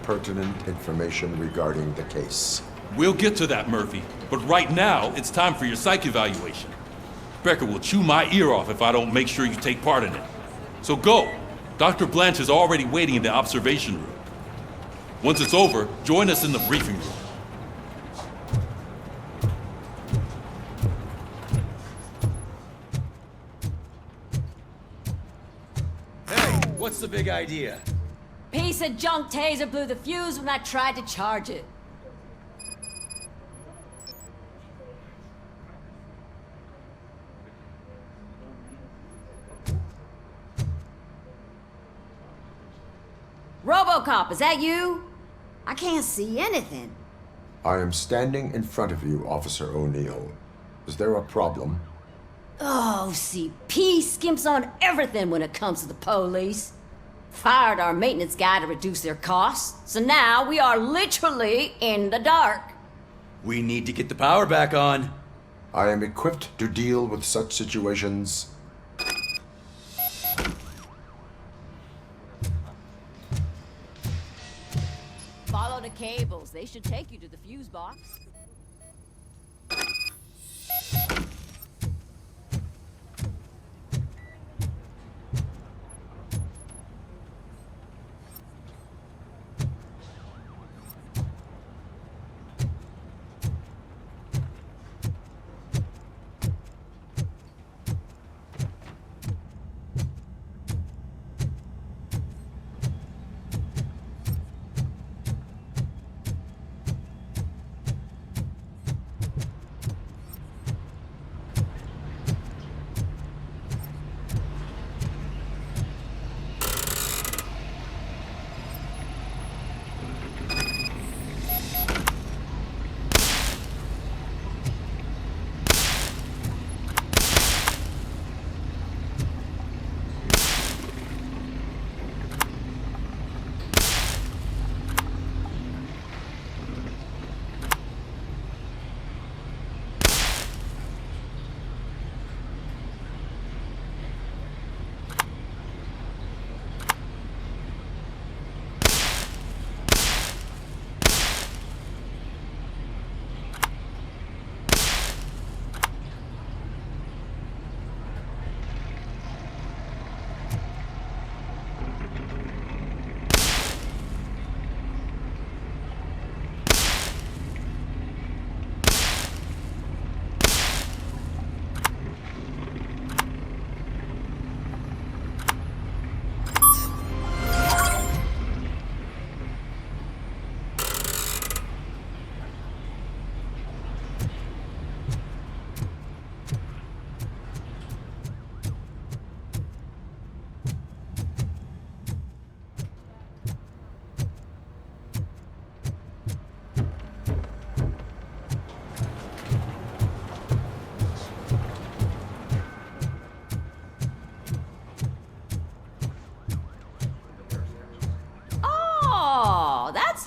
pertinent information regarding the case. We'll get to that, Murphy. But right now, it's time for your psych evaluation. Becker will chew my ear off if I don't make sure you take part in it. So go. Dr. Blanche is already waiting in the observation room. Once it's over, join us in the briefing room. Hey, what's the big idea? Piece of junk taser blew the fuse when I tried to charge it. Robocop, is that you? I can't see anything. I am standing in front of you, Officer O'Neill. Is there a problem? Oh, CP skimps on everything when it comes to the police. Fired our maintenance guy to reduce their costs, so now we are literally in the dark. We need to get the power back on. I am equipped to deal with such situations. Follow the cables. They should take you to the fuse box.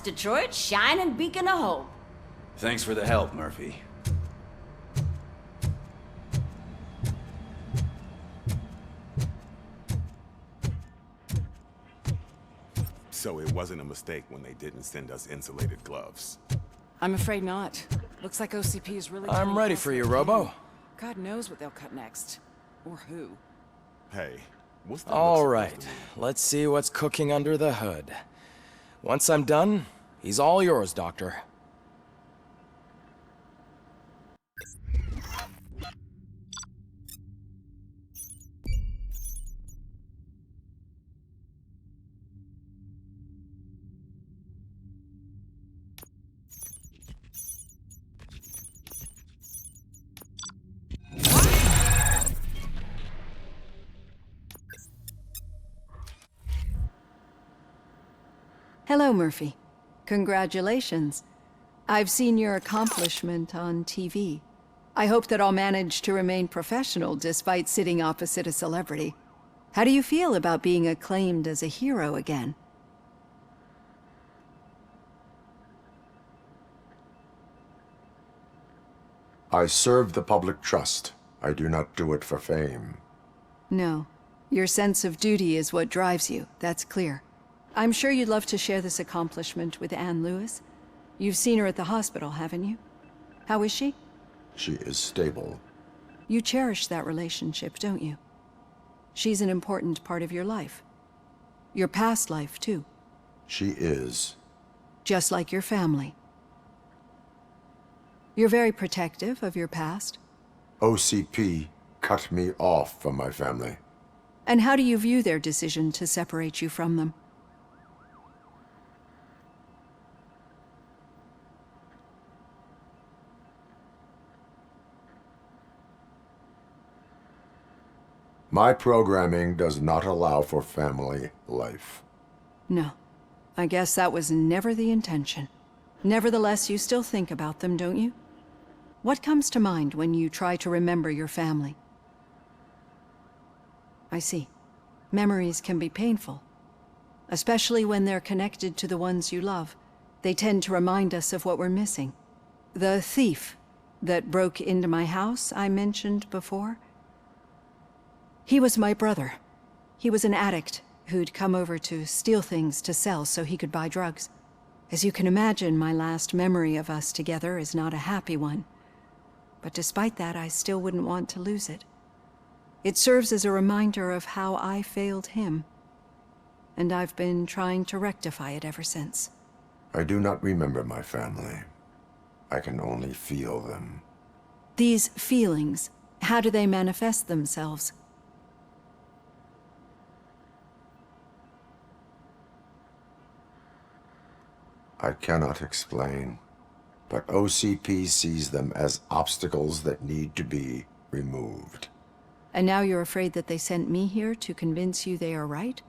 Detroit's shining beacon of hope. Thanks for the help, Murphy. So it wasn't a mistake when they didn't send us insulated gloves. I'm afraid not. Looks like OCP is really... I'm ready for you, Robo. God knows what they'll cut next. Or who. Hey, what's that? All right, let's see what's cooking under the hood. Once I'm done, he's all yours, Doctor. Hello, Murphy. Congratulations. I've seen your accomplishment on TV. I hope that I'll manage to remain professional despite sitting opposite a celebrity. How do you feel about being acclaimed as a hero again? I serve the public trust. I do not do it for fame. No. Your sense of duty is what drives you, that's clear. I'm sure you'd love to share this accomplishment with Anne Lewis. You've seen her at the hospital, haven't you? How is she? She is stable. You cherish that relationship, don't you? She's an important part of your life. Your past life, too. She is. Just like your family. You're very protective of your past. OCP cut me off from my family. And how do you view their decision to separate you from them? My programming does not allow for family life. No. I guess that was never the intention. Nevertheless, you still think about them, don't you? What comes to mind when you try to remember your family? I see. Memories can be painful. Especially when they're connected to the ones you love. They tend to remind us of what we're missing. The thief that broke into my house I mentioned before? He was my brother. He was an addict who'd come over to steal things to sell so he could buy drugs. As you can imagine, my last memory of us together is not a happy one. But despite that, I still wouldn't want to lose it. It serves as a reminder of how I failed him. And I've been trying to rectify it ever since. I do not remember my family. I can only feel them. These feelings, how do they manifest themselves? I cannot explain, but OCP sees them as obstacles that need to be removed. And now you're afraid that they sent me here to convince you they are right?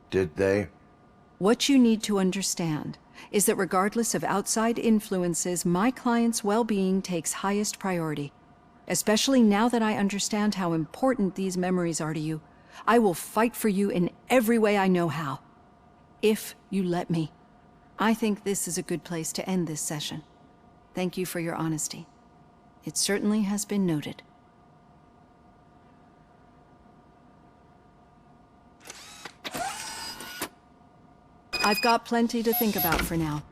Did they? What you need to understand is that regardless of outside influences, my client's well-being takes highest priority. Especially now that I understand how important these memories are to you, I will fight for you in every way I know how. If you let me. I think this is a good place to end this session. Thank you for your honesty. It certainly has been noted. I've got plenty to think about for now.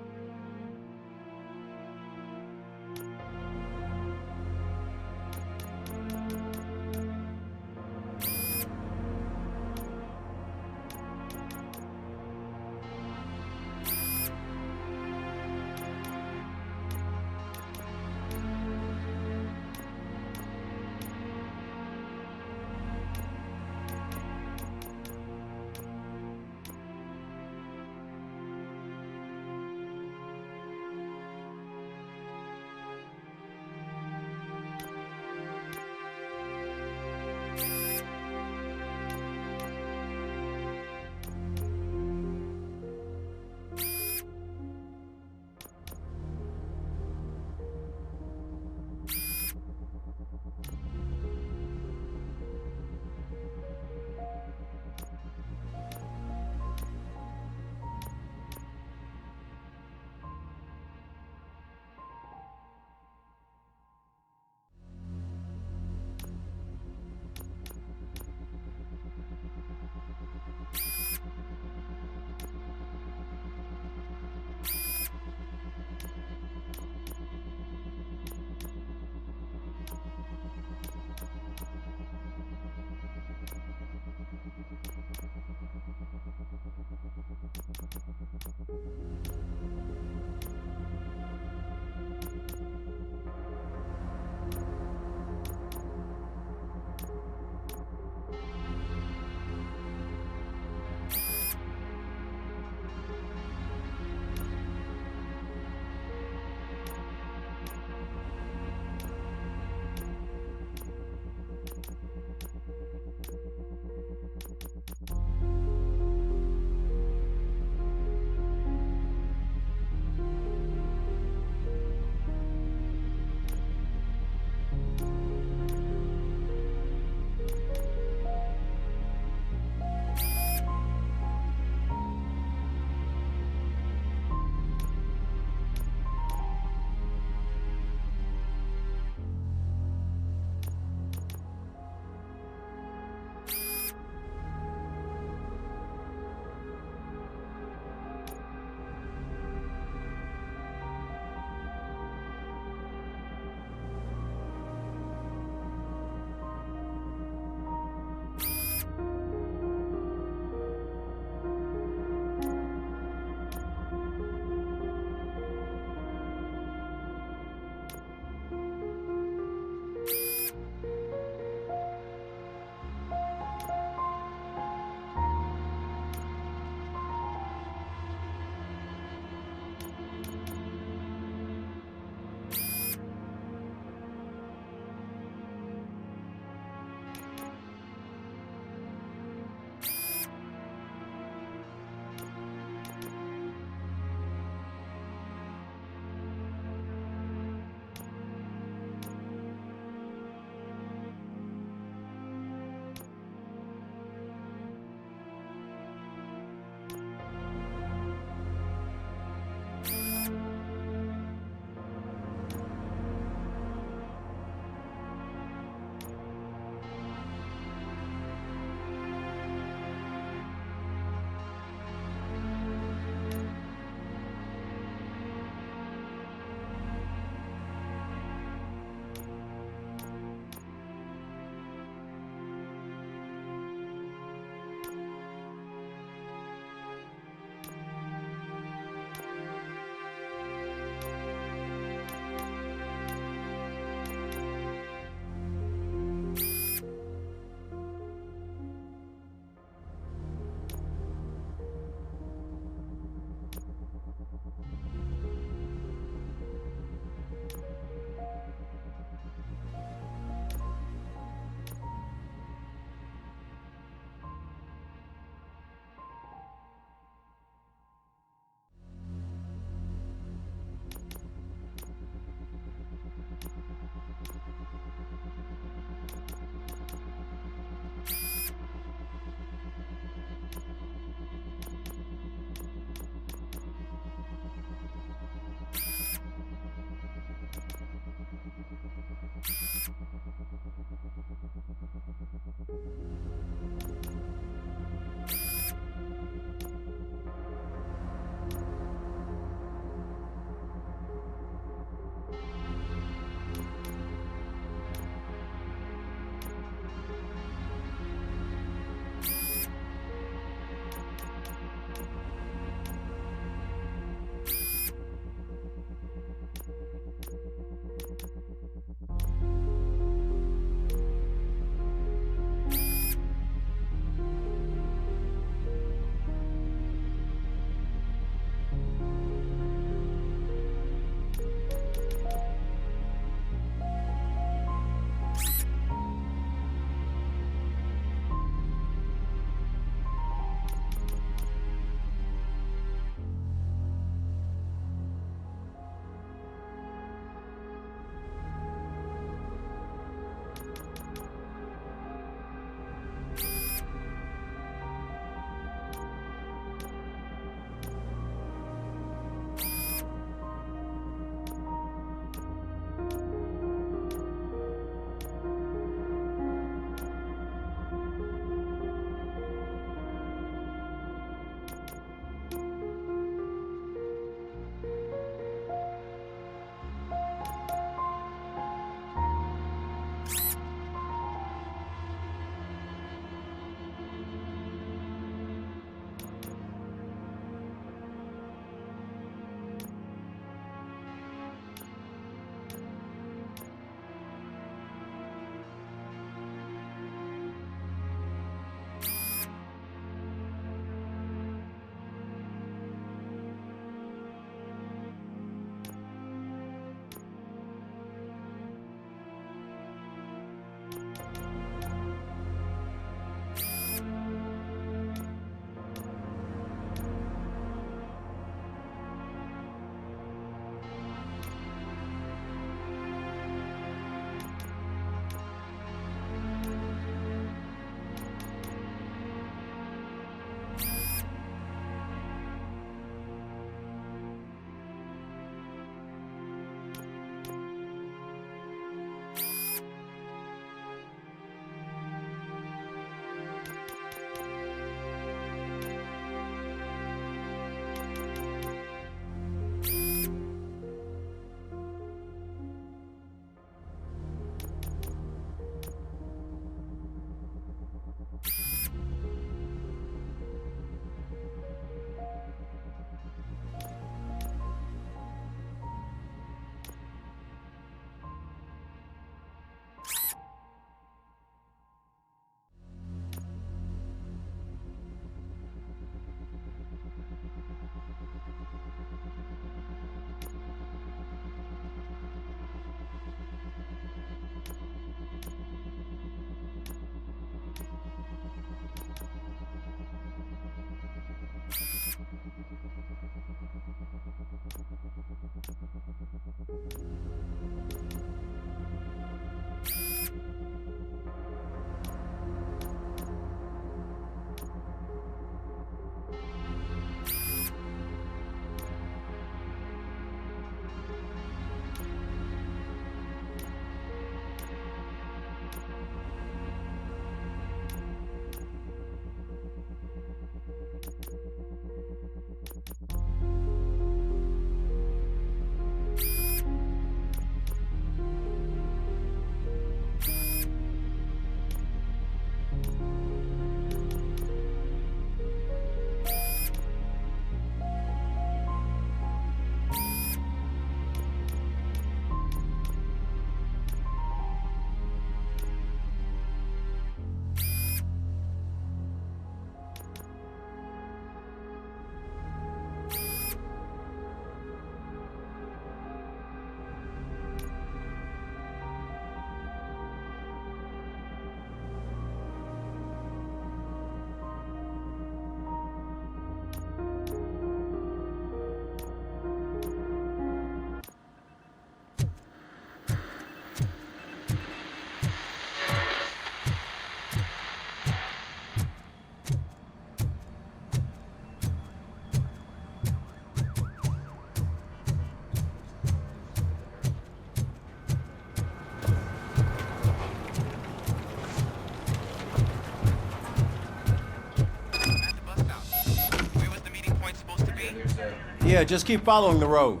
Yeah, just keep following the road.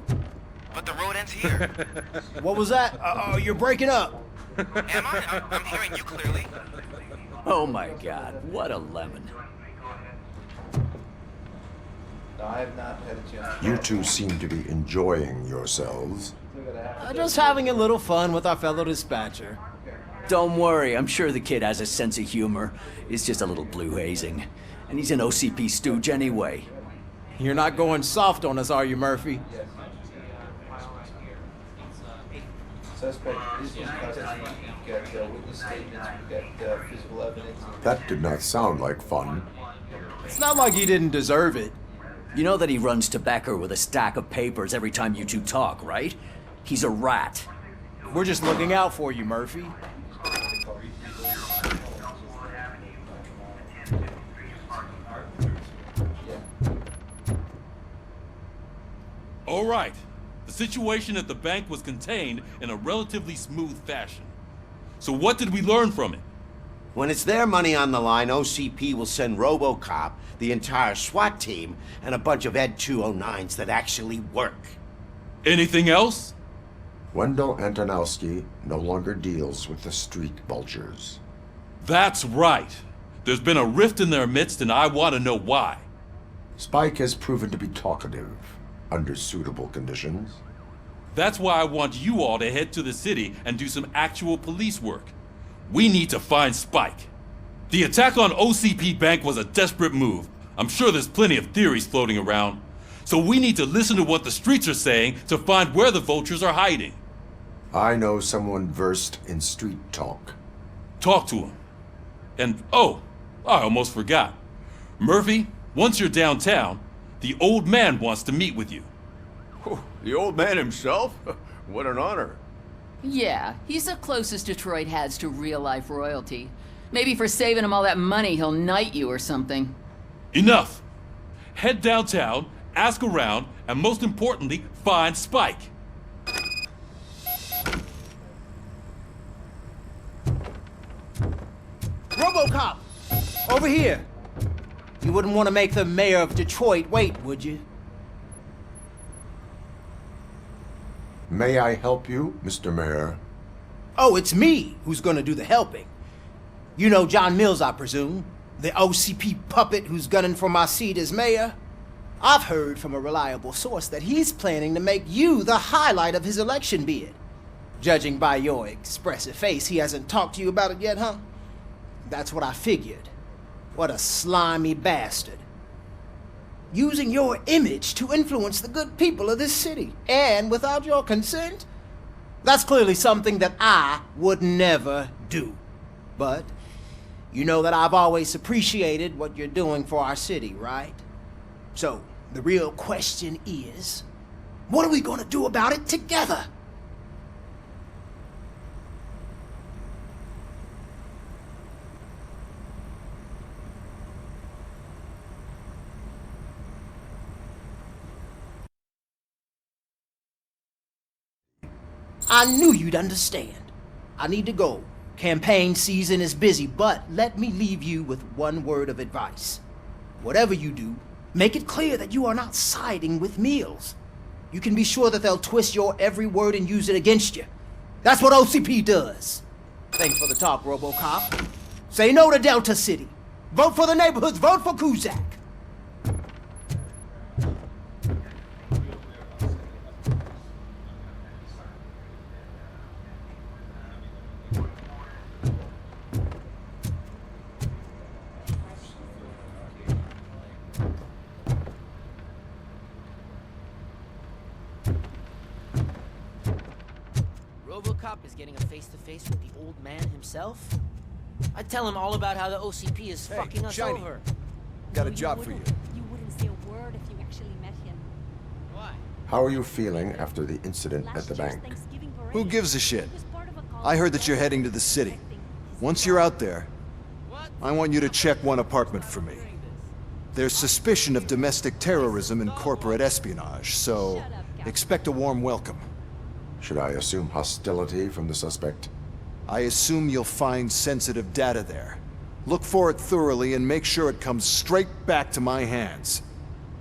But the road ends here. What was that? You're breaking up. Am I? I'm hearing you clearly. Oh my god, what a lemon. I have not had a chance. You two seem to be enjoying yourselves. Just having a little fun with our fellow dispatcher. Don't worry, I'm sure the kid has a sense of humor. It's just a little blue hazing. And he's an OCP stooge anyway. You're not going soft on us, are you, Murphy? Suspect is in custody. We've got witness statements, we've got physical evidence. That did not sound like fun. It's not like he didn't deserve it. You know that he runs to Becker with a stack of papers every time you two talk, right? He's a rat. We're just looking out for you, Murphy. All right. The situation at the bank was contained in a relatively smooth fashion. So what did we learn from it? When it's their money on the line, OCP will send Robocop, the entire SWAT team, and a bunch of Ed 209s that actually work. Anything else? Wendell Antonowski no longer deals with the street vultures. That's right. There's been a rift in their midst, and I want to know why. Spike has proven to be talkative under suitable conditions. That's why I want you all to head to the city and do some actual police work. We need to find Spike. The attack on OCP Bank was a desperate move. I'm sure there's plenty of theories floating around. So we need to listen to what the streets are saying to find where the vultures are hiding. I know someone versed in street talk. Talk to him. And oh, I almost forgot. Murphy, once you're downtown, the old man wants to meet with you. The old man himself? What an honor. Yeah, he's the closest Detroit has to real-life royalty. Maybe for saving him all that money, he'll knight you or something. Enough! Head downtown, ask around, and most importantly, find Spike. Robocop! Over here! You wouldn't want to make the mayor of Detroit wait, would you? May I help you, Mr. Mayor? Oh, it's me who's gonna do the helping. You know John Mills, I presume? The OCP puppet who's gunning for my seat as mayor? I've heard from a reliable source that he's planning to make you the highlight of his election bid. Judging by your expressive face, he hasn't talked to you about it yet, huh? That's what I figured. What a slimy bastard. Using your image to influence the good people of this city, and without your consent? That's clearly something that I would never do. But you know that I've always appreciated what you're doing for our city, right? So, the real question is, what are we gonna do about it together? I knew you'd understand. I need to go. Campaign season is busy, but let me leave you with one word of advice. Whatever you do, make it clear that you are not siding with Mills. You can be sure that they'll twist your every word and use it against you. That's what OCP does. Thanks for the talk, Robocop. Say no to Delta City. Vote for the neighborhoods. Vote for Kuzak. Robocop is getting a face-to-face with the old man himself? I'd tell him all about how the OCP is fucking us Shiny. over. Got a job for you. You wouldn't say a word if you actually met him. Why? How are you feeling after the incident at the bank? Who gives a shit? I heard that you're heading to the city. Once you're out there, I want you to check one apartment for me. There's suspicion of domestic terrorism and corporate espionage, so expect a warm welcome. Should I assume hostility from the suspect? I assume you'll find sensitive data there. Look for it thoroughly and make sure it comes straight back to my hands.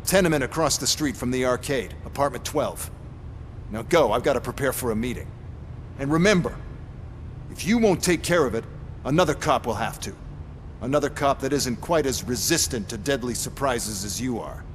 Tenement across the street from the arcade, apartment 12. Now go, I've got to prepare for a meeting. And remember, if you won't take care of it, another cop will have to. Another cop that isn't quite as resistant to deadly surprises as you are.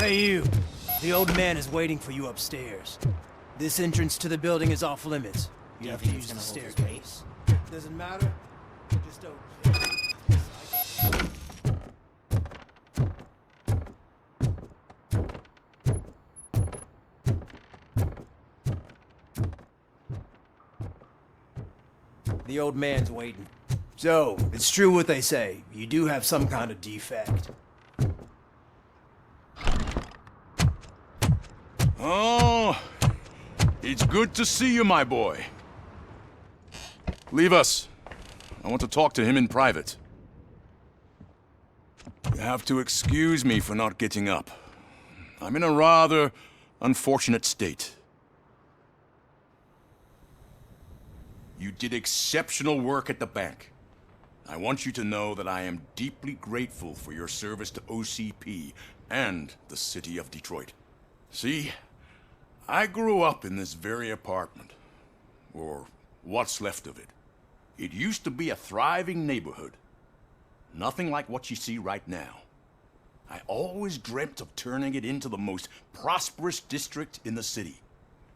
Hey you, the old man is waiting for you upstairs. This entrance to the building is off limits. You have to use the staircase. Doesn't matter, just open it. The old man's waiting. So, it's true what they say. You do have some kind of defect. Oh, it's good to see you, my boy. Leave us. I want to talk to him in private. You have to excuse me for not getting up. I'm in a rather unfortunate state. You did exceptional work at the bank. I want you to know that I am deeply grateful for your service to OCP and the city of Detroit. See, I grew up in this very apartment, or what's left of it. It used to be a thriving neighborhood. Nothing like what you see right now. I always dreamt of turning it into the most prosperous district in the city.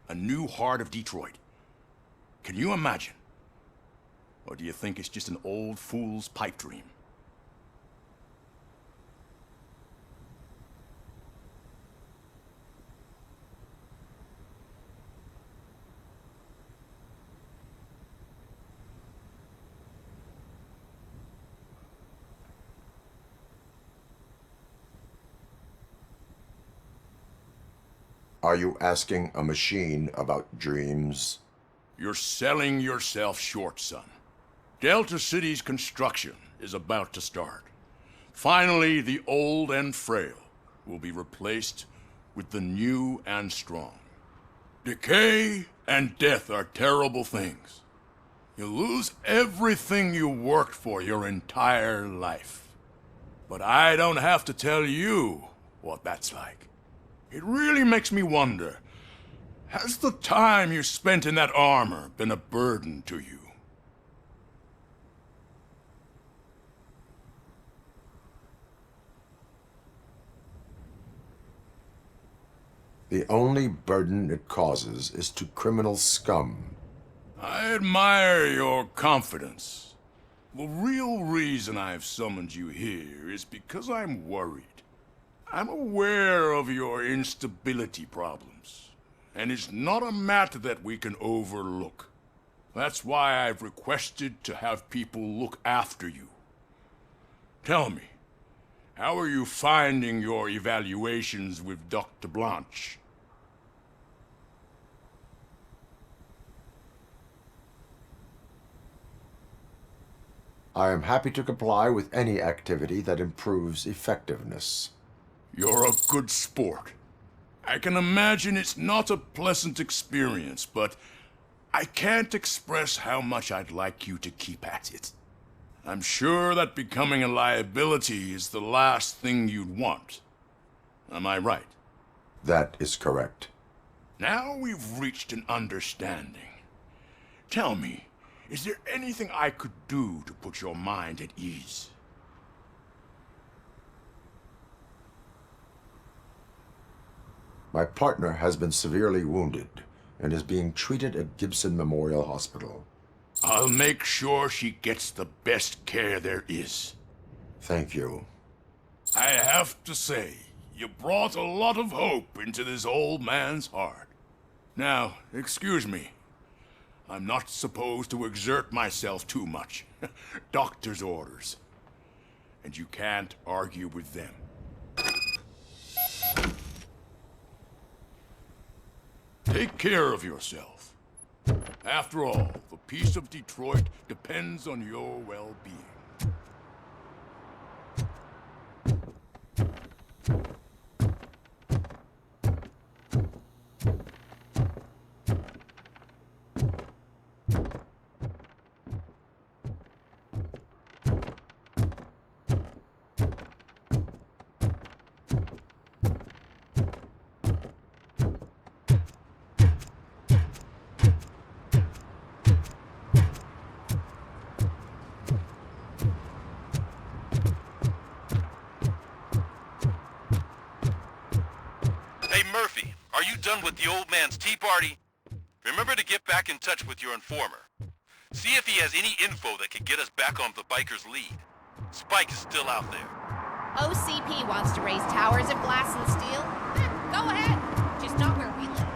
A new heart of Detroit. Can you imagine? Or do you think it's just an old fool's pipe dream? Are you asking a machine about dreams? You're selling yourself short, son. Delta City's construction is about to start. Finally, the old and frail will be replaced with the new and strong. Decay and death are terrible things. You lose everything you worked for your entire life. But I don't have to tell you what that's like. It really makes me wonder, has the time you spent in that armor been a burden to you? The only burden it causes is to criminal scum. I admire your confidence. The real reason I've summoned you here is because I'm worried. I'm aware of your instability problems, and it's not a matter that we can overlook. That's why I've requested to have people look after you. Tell me, how are you finding your evaluations with Dr. Blanche? I am happy to comply with any activity that improves effectiveness. You're a good sport. I can imagine it's not a pleasant experience, but I can't express how much I'd like you to keep at it. I'm sure that becoming a liability is the last thing you'd want. Am I right? That is correct. Now we've reached an understanding. Tell me, is there anything I could do to put your mind at ease? My partner has been severely wounded and is being treated at Gibson Memorial Hospital. I'll make sure she gets the best care there is. Thank you. I have to say, you brought a lot of hope into this old man's heart. Now, excuse me. I'm not supposed to exert myself too much. Doctor's orders. And you can't argue with them. Take care of yourself. After all, the peace of Detroit depends on your well-being. Murphy, are you done with the old man's tea party? Remember to get back in touch with your informer. See if he has any info that could get us back on the biker's lead. Spike is still out there. OCP wants to raise towers of glass and steel? Go ahead. Just not where we live.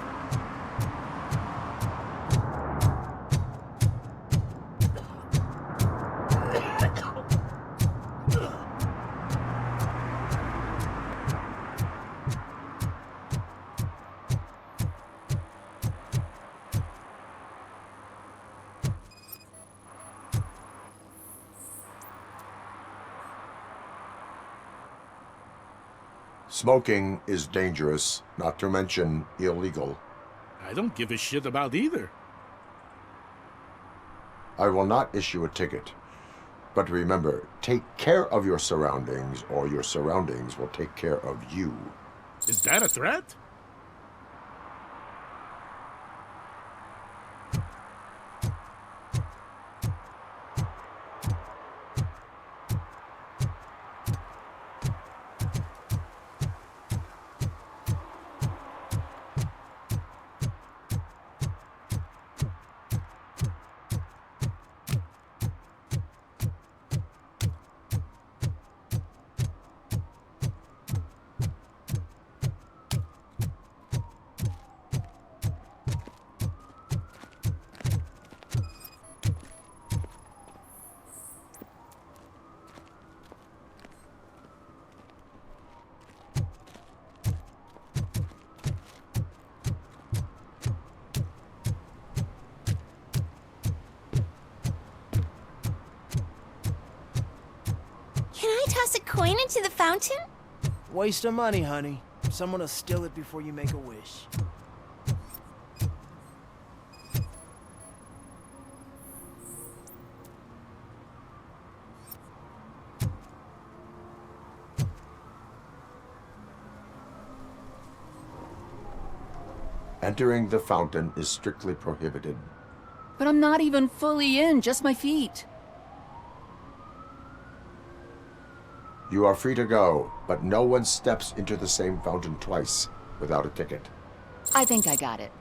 Smoking is dangerous, not to mention illegal. I don't give a shit about either. I will not issue a ticket. But remember, take care of your surroundings, or your surroundings will take care of you. Is that a threat? Can I toss a coin into the fountain? Waste of money, honey. Someone will steal it before you make a wish. Entering the fountain is strictly prohibited. But I'm not even fully in, just my feet. You are free to go, but no one steps into the same fountain twice without a ticket. I think I got it.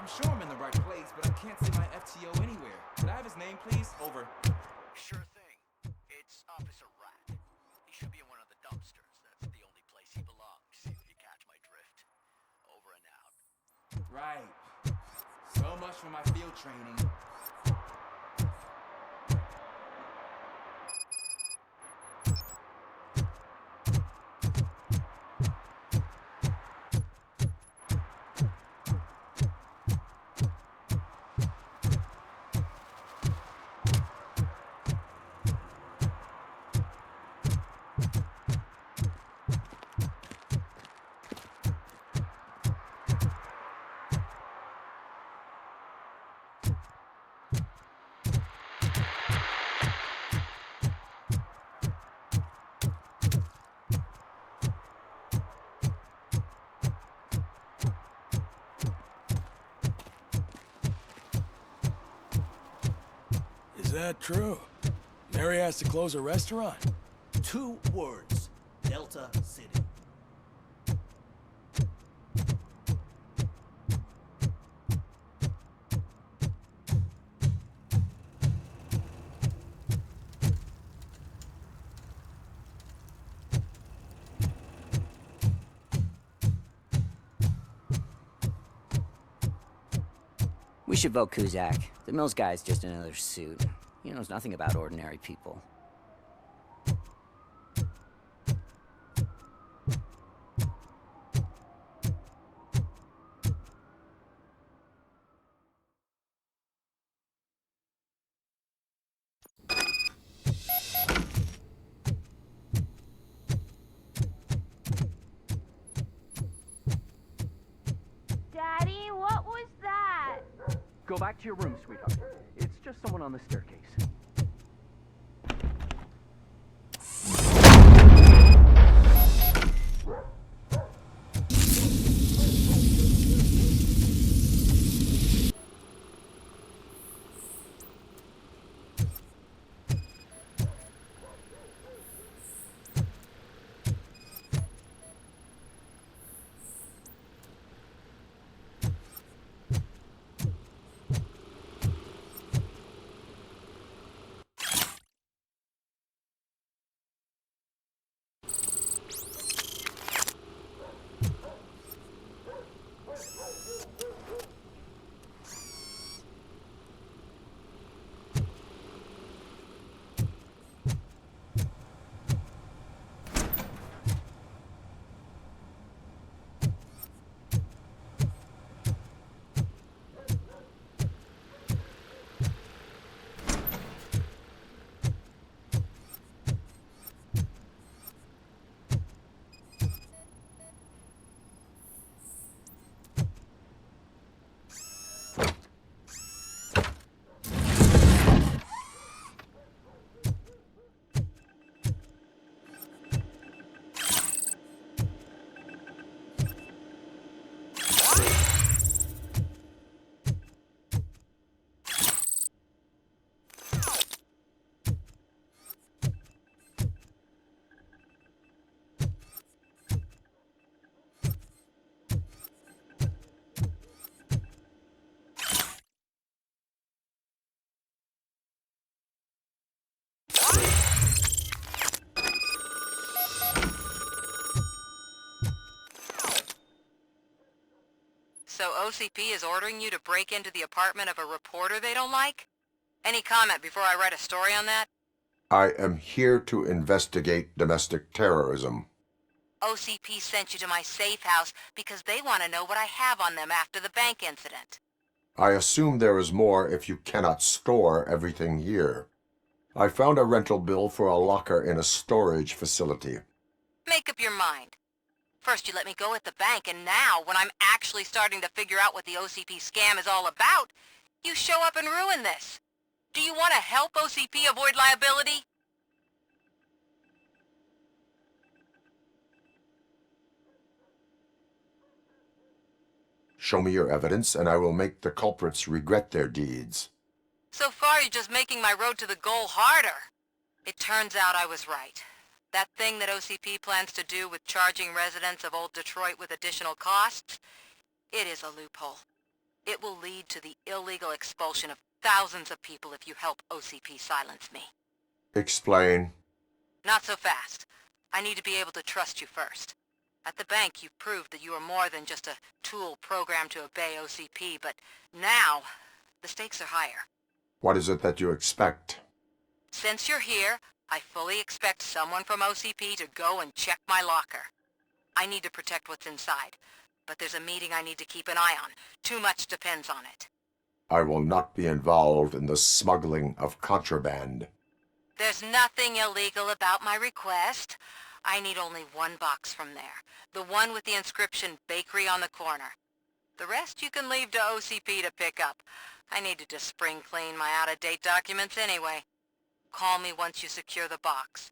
Sure I'm in the right place, but I can't see my FTO anywhere. Could I have his name, please? Over. Sure thing. It's Officer Rat. He should be in one of the dumpsters. That's the only place he belongs, if you catch my drift. Over and out. Right. So much for my field training. Is that true? Mary has to close a restaurant? 2 words. Delta City. We should vote Kuzak. The Mills guy's just another suit. He knows nothing about ordinary people. Daddy, what was that? Go back to your room, sweetheart. It's just someone on the staircase. So OCP is ordering you to break into the apartment of a reporter they don't like? Any comment before I write a story on that? I am here to investigate domestic terrorism. OCP sent you to my safe house because they want to know what I have on them after the bank incident. I assume there is more if you cannot store everything here. I found a rental bill for a locker in a storage facility. Make up your mind. First you let me go at the bank, and now, when I'm actually starting to figure out what the OCP scam is all about, you show up and ruin this. Do you want to help OCP avoid liability? Show me your evidence, and I will make the culprits regret their deeds. So far, you're just making my road to the goal harder. It turns out I was right. That thing that OCP plans to do with charging residents of Old Detroit with additional costs, it is a loophole. It will lead to the illegal expulsion of thousands of people if you help OCP silence me. Explain. Not so fast. I need to be able to trust you first. At the bank, you've proved that you are more than just a tool programmed to obey OCP, but now, the stakes are higher. What is it that you expect? Since you're here, I fully expect someone from OCP to go and check my locker. I need to protect what's inside, but there's a meeting I need to keep an eye on. Too much depends on it. I will not be involved in the smuggling of contraband. There's nothing illegal about my request. I need only one box from there. The one with the inscription Bakery on the corner. The rest you can leave to OCP to pick up. I needed to spring clean my out-of-date documents anyway. Call me once you secure the box.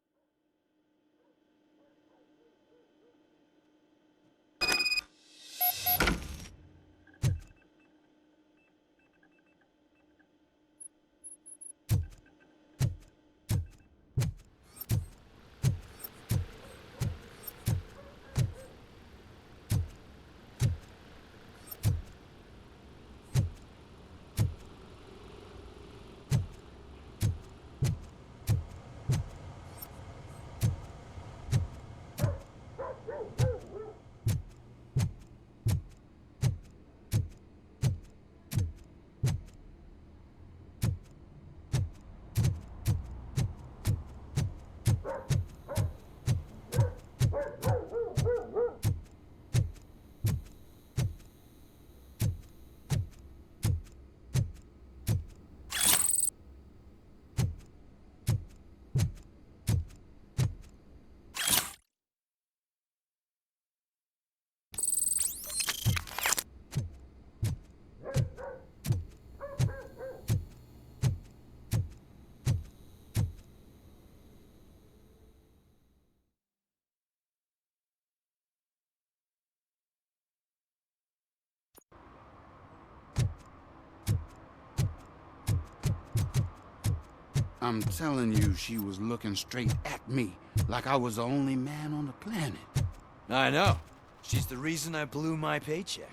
I'm telling you, she was looking straight at me, like I was the only man on the planet. I know. She's the reason I blew my paycheck.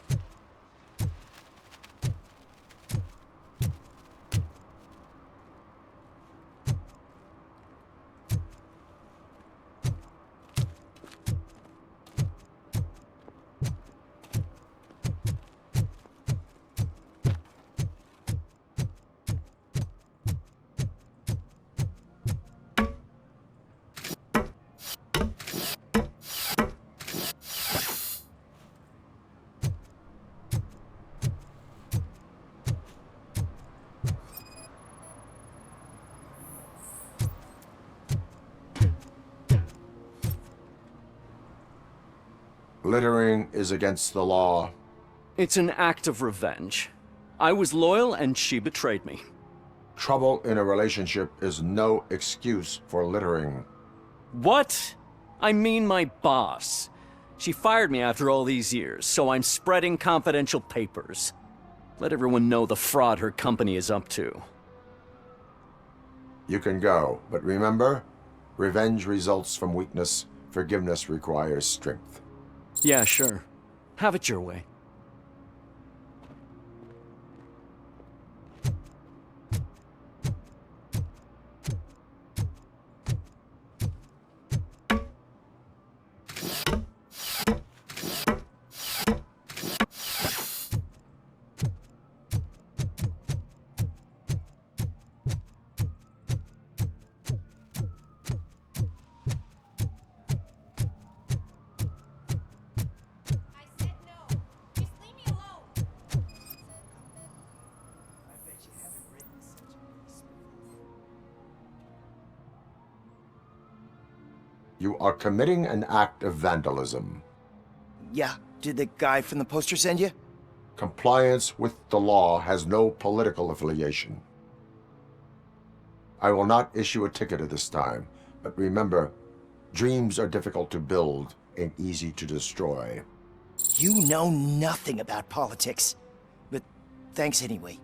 Littering is against the law. It's an act of revenge. I was loyal and she betrayed me. Trouble in a relationship is no excuse for littering. What? I mean my boss. She fired me after all these years, so I'm spreading confidential papers. Let everyone know the fraud her company is up to. You can go, but remember, revenge results from weakness. Forgiveness requires strength. Yeah, sure. Have it your way. You are committing an act of vandalism. Yeah, did the guy from the poster send you? Compliance with the law has no political affiliation. I will not issue a ticket at this time, but remember, dreams are difficult to build and easy to destroy. You know nothing about politics, but thanks anyway.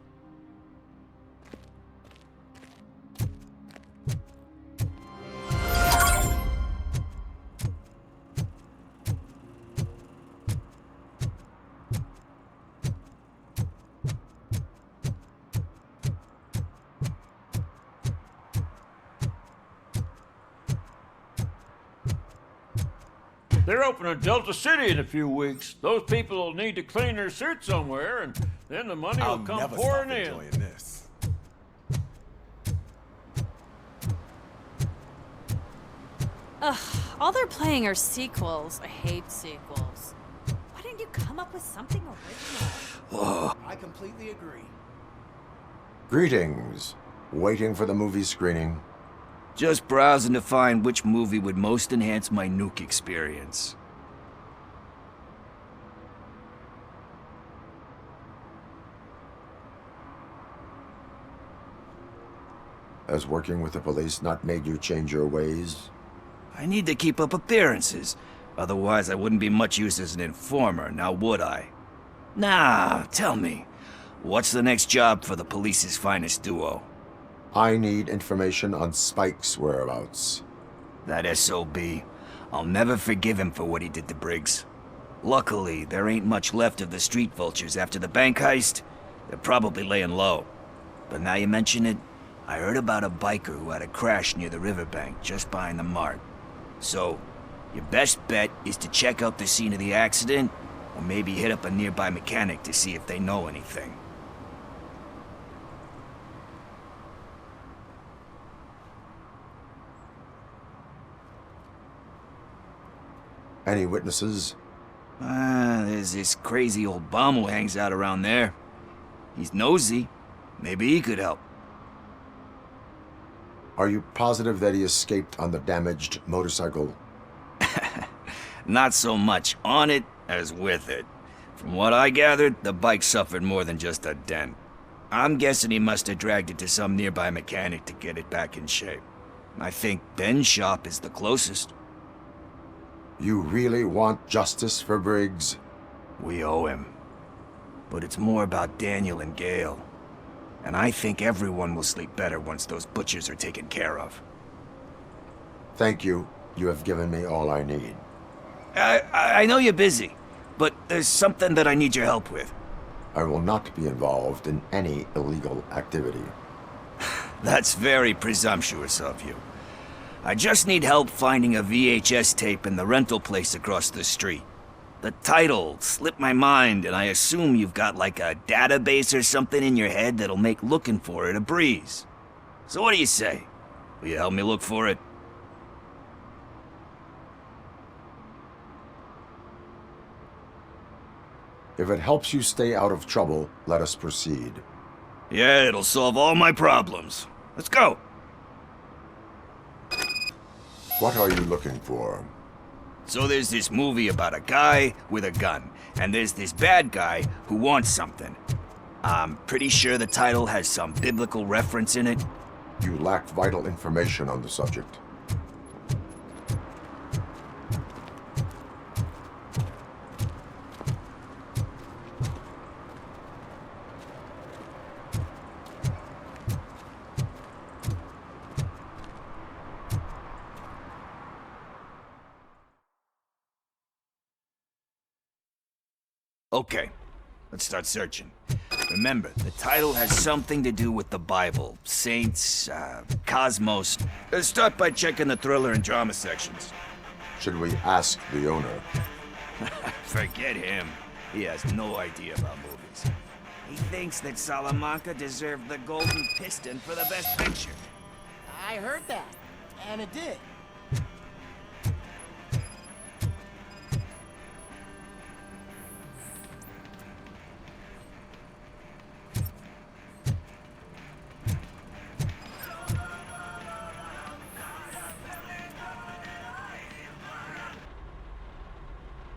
They're opening Delta City in a few weeks. Those people will need to clean their suits somewhere, and then the money will come pouring in. This. Ugh, all they're playing are sequels. I hate sequels. Why didn't you come up with something original? I completely agree. Greetings. Waiting for the movie screening. Just browsing to find which movie would most enhance my nuke experience. Has working with the police not made you change your ways? I need to keep up appearances. Otherwise, I wouldn't be much use as an informer, now would I? Nah, tell me. What's the next job for the police's finest duo? I need information on Spike's whereabouts. That SOB. I'll never forgive him for what he did to Briggs. Luckily, there ain't much left of the street vultures after the bank heist. They're probably laying low. But now you mention it, I heard about a biker who had a crash near the riverbank just behind the mart. So, your best bet is to check out the scene of the accident, or maybe hit up a nearby mechanic to see if they know anything. Any witnesses? There's this crazy old bum who hangs out around there. He's nosy. Maybe he could help. Are you positive that he escaped on the damaged motorcycle? Not so much on it as with it. From what I gathered, the bike suffered more than just a dent. I'm guessing he must have dragged it to some nearby mechanic to get it back in shape. I think Ben's shop is the closest. You really want justice for Briggs? We owe him. But it's more about Daniel and Gale. And I think everyone will sleep better once those butchers are taken care of. Thank you. You have given me all I need. I know you're busy, but there's something that I need your help with. I will not be involved in any illegal activity. That's very presumptuous of you. I just need help finding a VHS tape in the rental place across the street. The title slipped my mind, and I assume you've got like a database or something in your head that'll make looking for it a breeze. So what do you say? Will you help me look for it? If it helps you stay out of trouble, let us proceed. Yeah, it'll solve all my problems. Let's go! What are you looking for? So there's this movie about a guy with a gun, and there's this bad guy who wants something. I'm pretty sure the title has some biblical reference in it. You lack vital information on the subject. Okay, let's start searching. Remember, the title has something to do with the Bible, saints, cosmos. Let's start by checking the thriller and drama sections. Should we ask the owner? Forget him. He has no idea about movies. He thinks that Salamanca deserved the Golden Piston for the Best Picture. I heard that, and it did.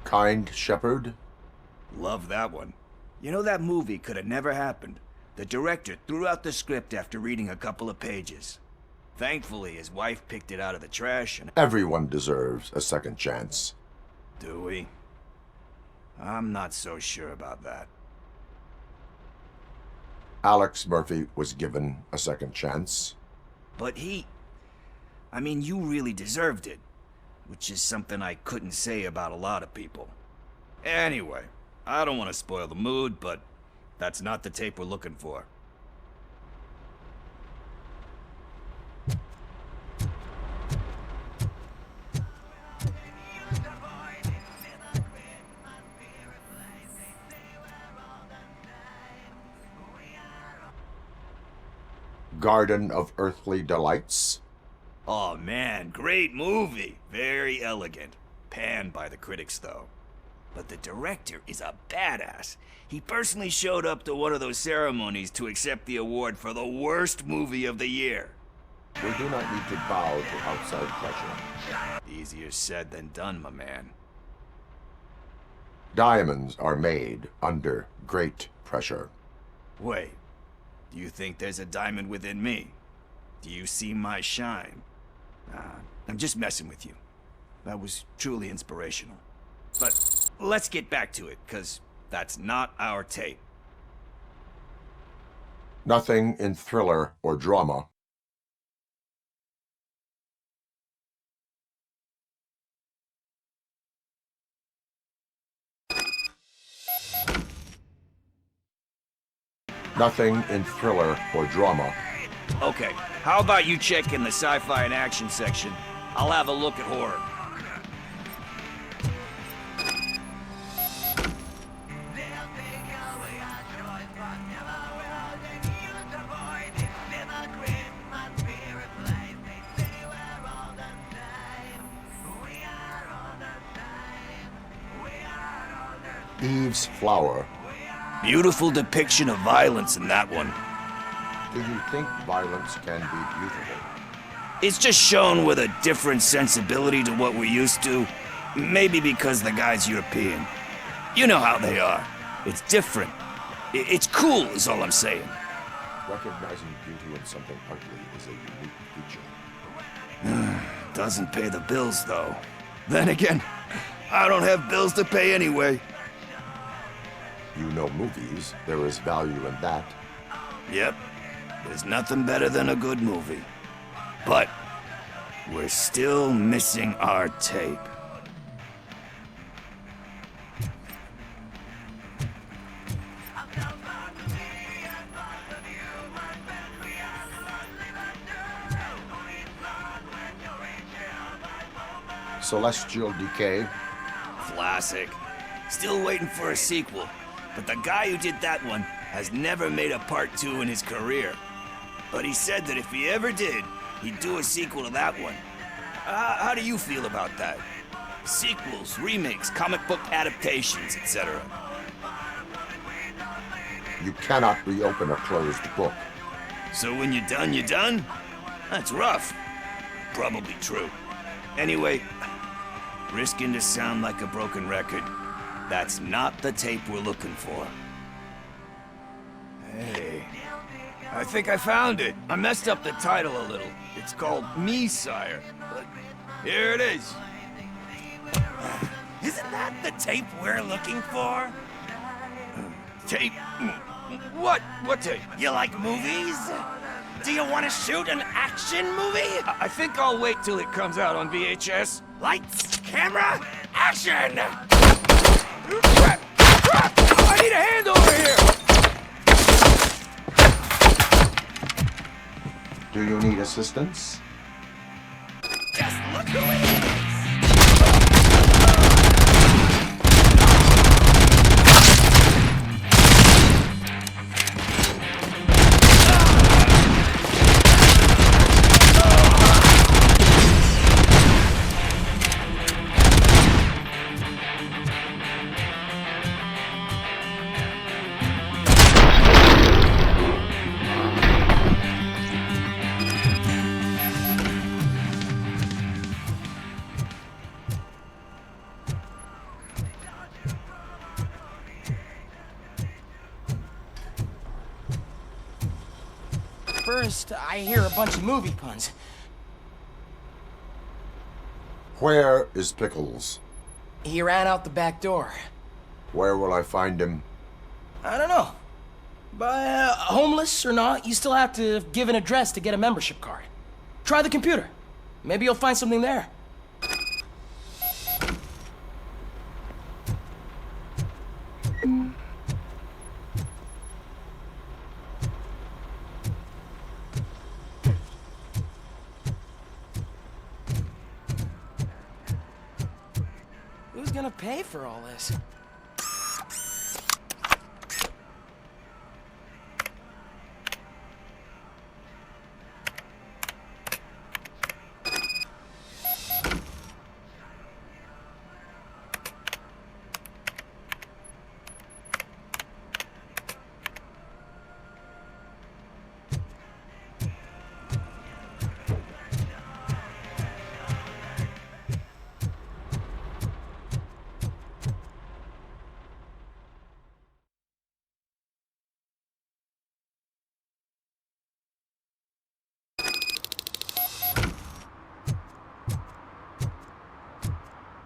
Kind Shepherd? Love that one. You know, that movie could have never happened. The director threw out the script after reading a couple of pages. Thankfully, his wife picked it out of the trash and... Everyone deserves a second chance. Do we? I'm not so sure about that. Alex Murphy was given a second chance. But I mean, you really deserved it. Which is something I couldn't say about a lot of people. Anyway, I don't want to spoil the mood, but that's not the tape we're looking for. Garden of Earthly Delights? Oh man, great movie. Very elegant. Panned by the critics, though. But the director is a badass. He personally showed up to one of those ceremonies to accept the award for the worst movie of the year. We do not need to bow to outside pressure. Easier said than done, my man. Diamonds are made under great pressure. Wait, do you think there's a diamond within me? Do you see my shine? I'm just messing with you. That was truly inspirational. But let's get back to it, because that's not our tape. Nothing in thriller or drama. Nothing in thriller or drama. Okay, how about you check in the sci-fi and action section? I'll have a look at horror. Eve's Flower. Beautiful depiction of violence in that one. Do you think violence can be beautiful? It's just shown with a different sensibility to what we're used to. Maybe because the guy's European. You know how they are. It's different. It's cool, is all I'm saying. Recognizing beauty in something ugly is a unique feature. Doesn't pay the bills, though. Then again, I don't have bills to pay anyway. You know movies. There is value in that. Yep, There's nothing better than a good movie. But we're still missing our tape. Celestial Decay. Classic. Still waiting for a sequel, but the guy who did that one has never made a part 2 in his career. But he said that if he ever did, he'd do a sequel to that one. How do you feel about that? Sequels, remakes, comic book adaptations, etc. You cannot reopen a closed book. So when you're done, you're done? That's rough. Probably true. Anyway, risking to sound like a broken record, that's not the tape we're looking for. Hey, I think I found it. I messed up the title a little. It's called Me, Sire. But here it is. Isn't that the tape we're looking for? Tape? What? What tape? You like movies? Do you want to shoot an action movie? I think I'll wait till it comes out on VHS. Lights, camera, action! Crap! Crap! I need a hand over here! Do you need assistance? Just look who it is! First, I hear a bunch of movie puns. Where is Pickles? He ran out the back door. Where will I find him? I don't know. But homeless or not, you still have to give an address to get a membership card. Try the computer. Maybe you'll find something there. Who's gonna pay for all this?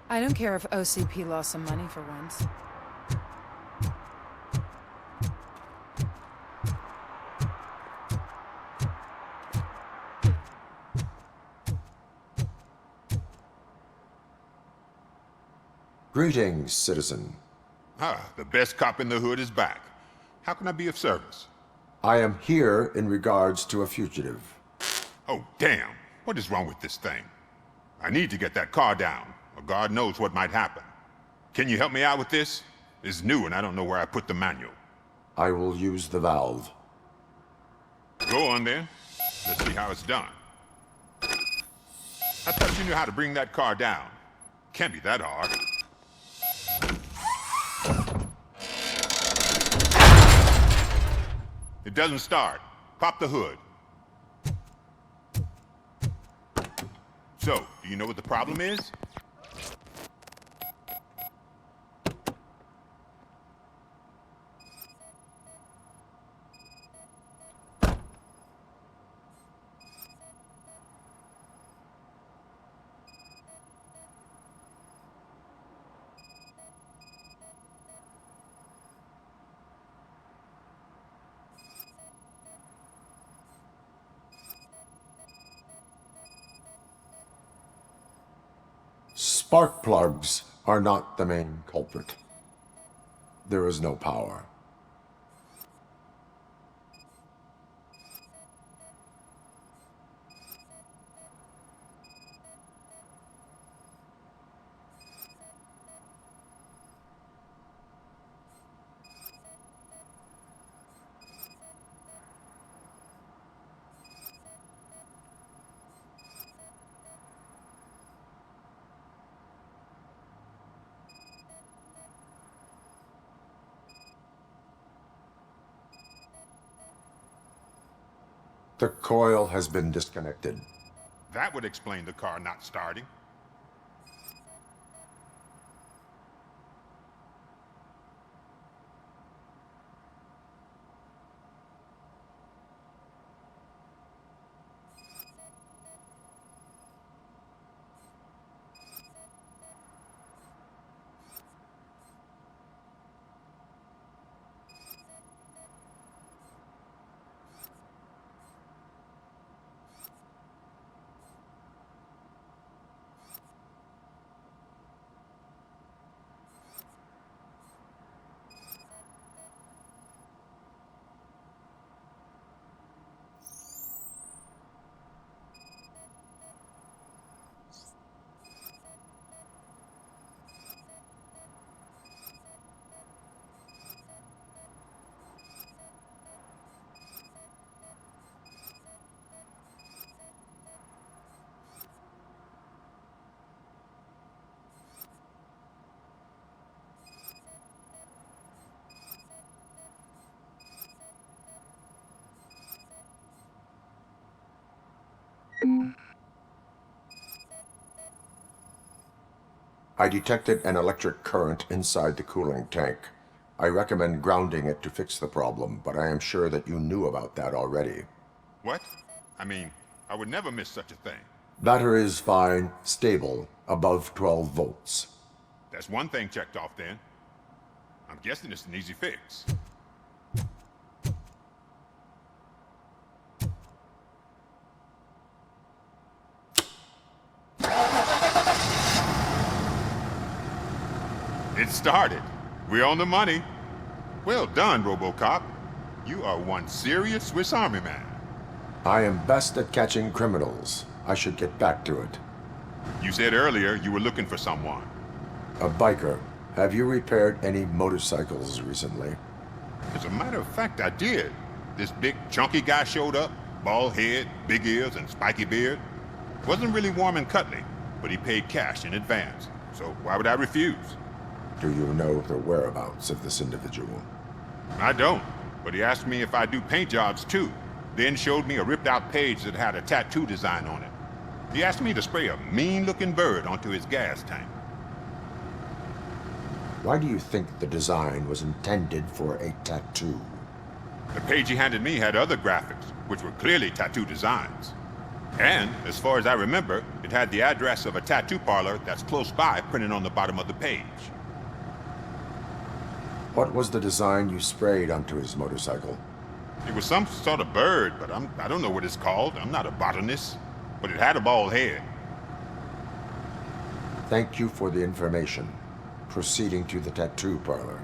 I don't care if OCP lost some money for once. Greetings, citizen. Ah, the best cop in the hood is back. How can I be of service? I am here in regards to a fugitive. Oh, damn. What is wrong with this thing? I need to get that car down, or God knows what might happen. Can you help me out with this? It's new and I don't know where I put the manual. I will use the valve. Go on then. Let's see how it's done. I thought you knew how to bring that car down. Can't be that hard. It doesn't start. Pop the hood. So, do you know what the problem is? Spark plugs are not the main culprit. There is no power. The coil has been disconnected. That would explain the car not starting. I detected an electric current inside the cooling tank. I recommend grounding it to fix the problem, but I am sure that you knew about that already. What? I mean, I would never miss such a thing. Battery is fine, stable, above 12 volts. That's one thing checked off then. I'm guessing it's an easy fix. It started. We're on the money. Well done, Robocop. You are one serious Swiss Army man. I am best at catching criminals. I should get back to it. You said earlier you were looking for someone. A biker. Have you repaired any motorcycles recently? As a matter of fact, I did. This big, chunky guy showed up. Bald head, big ears, and spiky beard. Wasn't really warm and cuddly, but he paid cash in advance. So why would I refuse? Do you know the whereabouts of this individual? I don't, but he asked me if I do paint jobs too, then showed me a ripped-out page that had a tattoo design on it. He asked me to spray a mean-looking bird onto his gas tank. Why do you think the design was intended for a tattoo? The page he handed me had other graphics, which were clearly tattoo designs. And, as far as I remember, it had the address of a tattoo parlor that's close by printed on the bottom of the page. What was the design you sprayed onto his motorcycle? It was some sort of bird, but I don't know what it's called. I'm not a botanist. But it had a bald head. Thank you for the information. Proceeding to the tattoo parlor.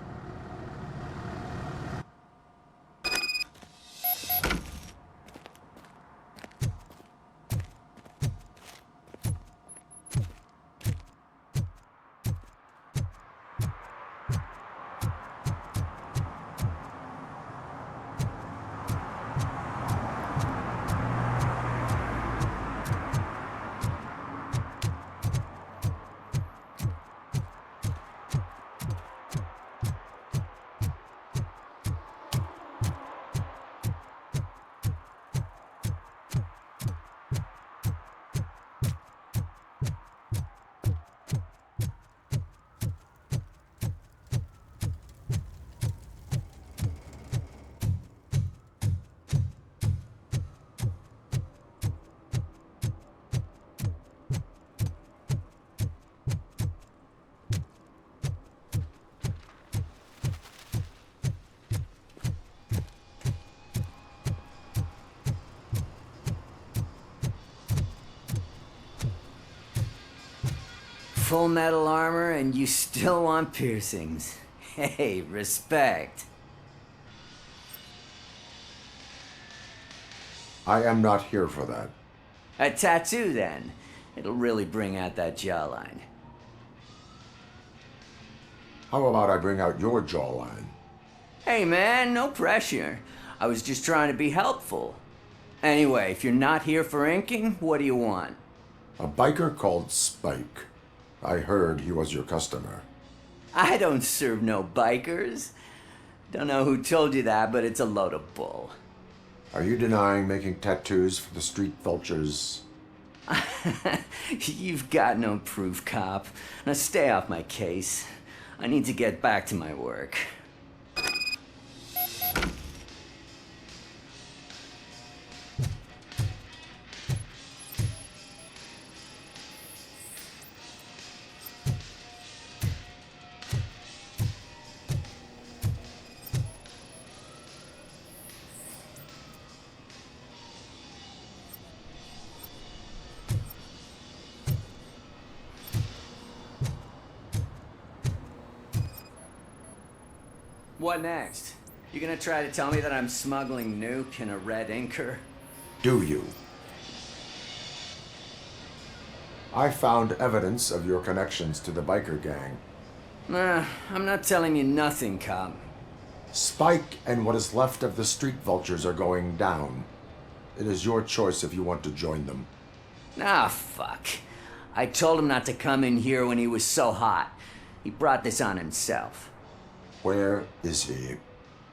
full metal armor and you still want piercings. Hey, respect. I am not here for that. A tattoo, then. It'll really bring out that jawline. How about I bring out your jawline? Hey, man, no pressure. I was just trying to be helpful. Anyway, if you're not here for inking, what do you want? A biker called Spike. I heard he was your customer. I don't serve no bikers. Don't know who told you that, but it's a load of bull. Are you denying making tattoos for the street vultures? You've got no proof, cop. Now stay off my case. I need to get back to my work. What next? You gonna try to tell me that I'm smuggling nuke in a red inker? Do you? I found evidence of your connections to the biker gang. Nah, I'm not telling you nothing, cop. Spike and what is left of the street vultures are going down. It is your choice if you want to join them. Ah, fuck. I told him not to come in here when he was so hot. He brought this on himself. Where is he?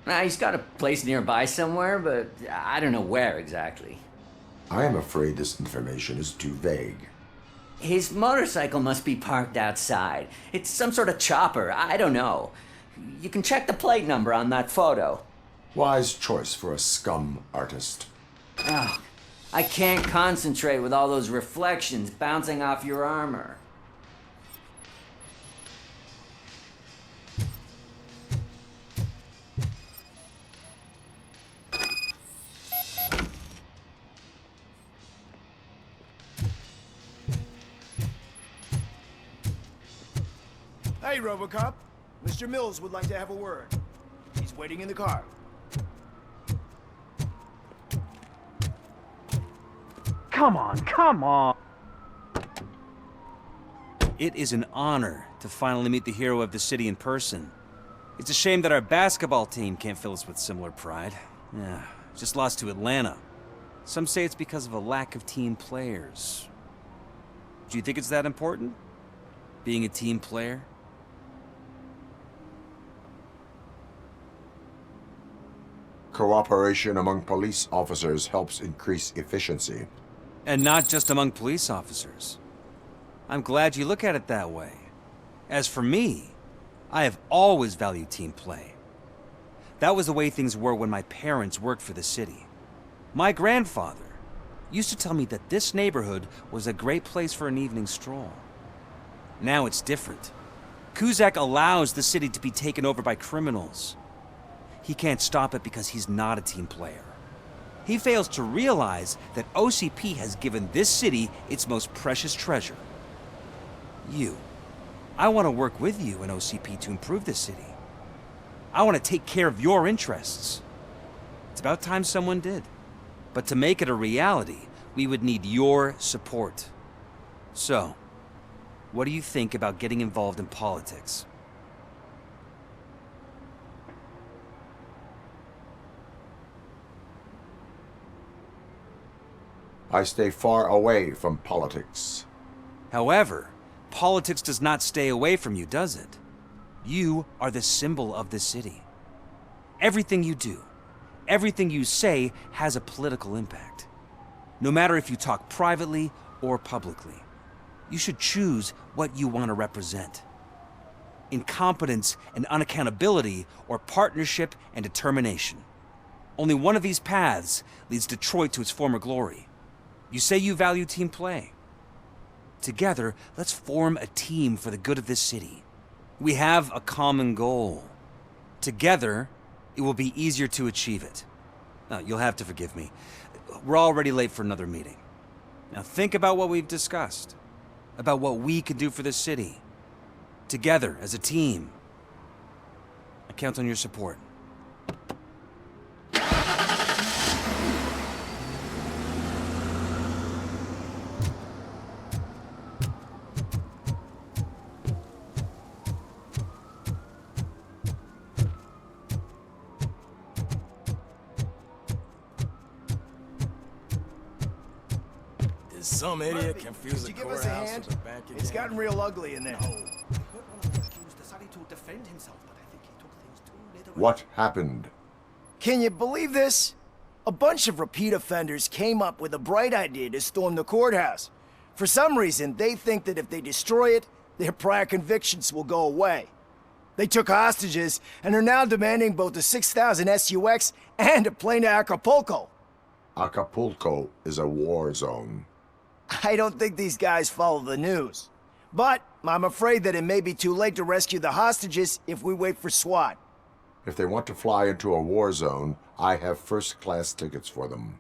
He's got a place nearby somewhere, but I don't know where exactly. I am afraid this information is too vague. His motorcycle must be parked outside. It's some sort of chopper. I don't know. You can check the plate number on that photo. Wise choice for a scum artist. Oh, I can't concentrate with all those reflections bouncing off your armor. Hey, Robocop. Mr. Mills would like to have a word. He's waiting in the car. Come on, come on! It is an honor to finally meet the hero of the city in person. It's a shame that our basketball team can't fill us with similar pride. Yeah, just lost to Atlanta. Some say it's because of a lack of team players. Do you think it's that important? Being a team player? Cooperation among police officers helps increase efficiency. And not just among police officers. I'm glad you look at it that way. As for me, I have always valued team play. That was the way things were when my parents worked for the city. My grandfather used to tell me that this neighborhood was a great place for an evening stroll. Now it's different. Cusack allows the city to be taken over by criminals. He can't stop it because he's not a team player. He fails to realize that OCP has given this city its most precious treasure. You. I want to work with you and OCP to improve this city. I want to take care of your interests. It's about time someone did. But to make it a reality, we would need your support. So, what do you think about getting involved in politics? I stay far away from politics. However, politics does not stay away from you, does it? You are the symbol of the city. Everything you do, everything you say has a political impact. No matter if you talk privately or publicly, you should choose what you want to represent. Incompetence and unaccountability, or partnership and determination. Only one of these paths leads Detroit to its former glory. You say you value team play. Together, let's form a team for the good of this city. We have a common goal. Together, it will be easier to achieve it. Now, you'll have to forgive me. We're already late for another meeting. Now think about what we've discussed. about what we can do for this city. Together, as a team. I count on your support. Some idiot confused the Could you give us a courthouse hand? with a bank again. It's gotten real ugly in there. What happened? Can you believe this? A bunch of repeat offenders came up with a bright idea to storm the courthouse. For some reason, they think that if they destroy it, their prior convictions will go away. They took hostages and are now demanding both a 6,000 SUX and a plane to Acapulco. Acapulco is a war zone. I don't think these guys follow the news. But I'm afraid that it may be too late to rescue the hostages if we wait for SWAT. If they want to fly into a war zone, I have first-class tickets for them.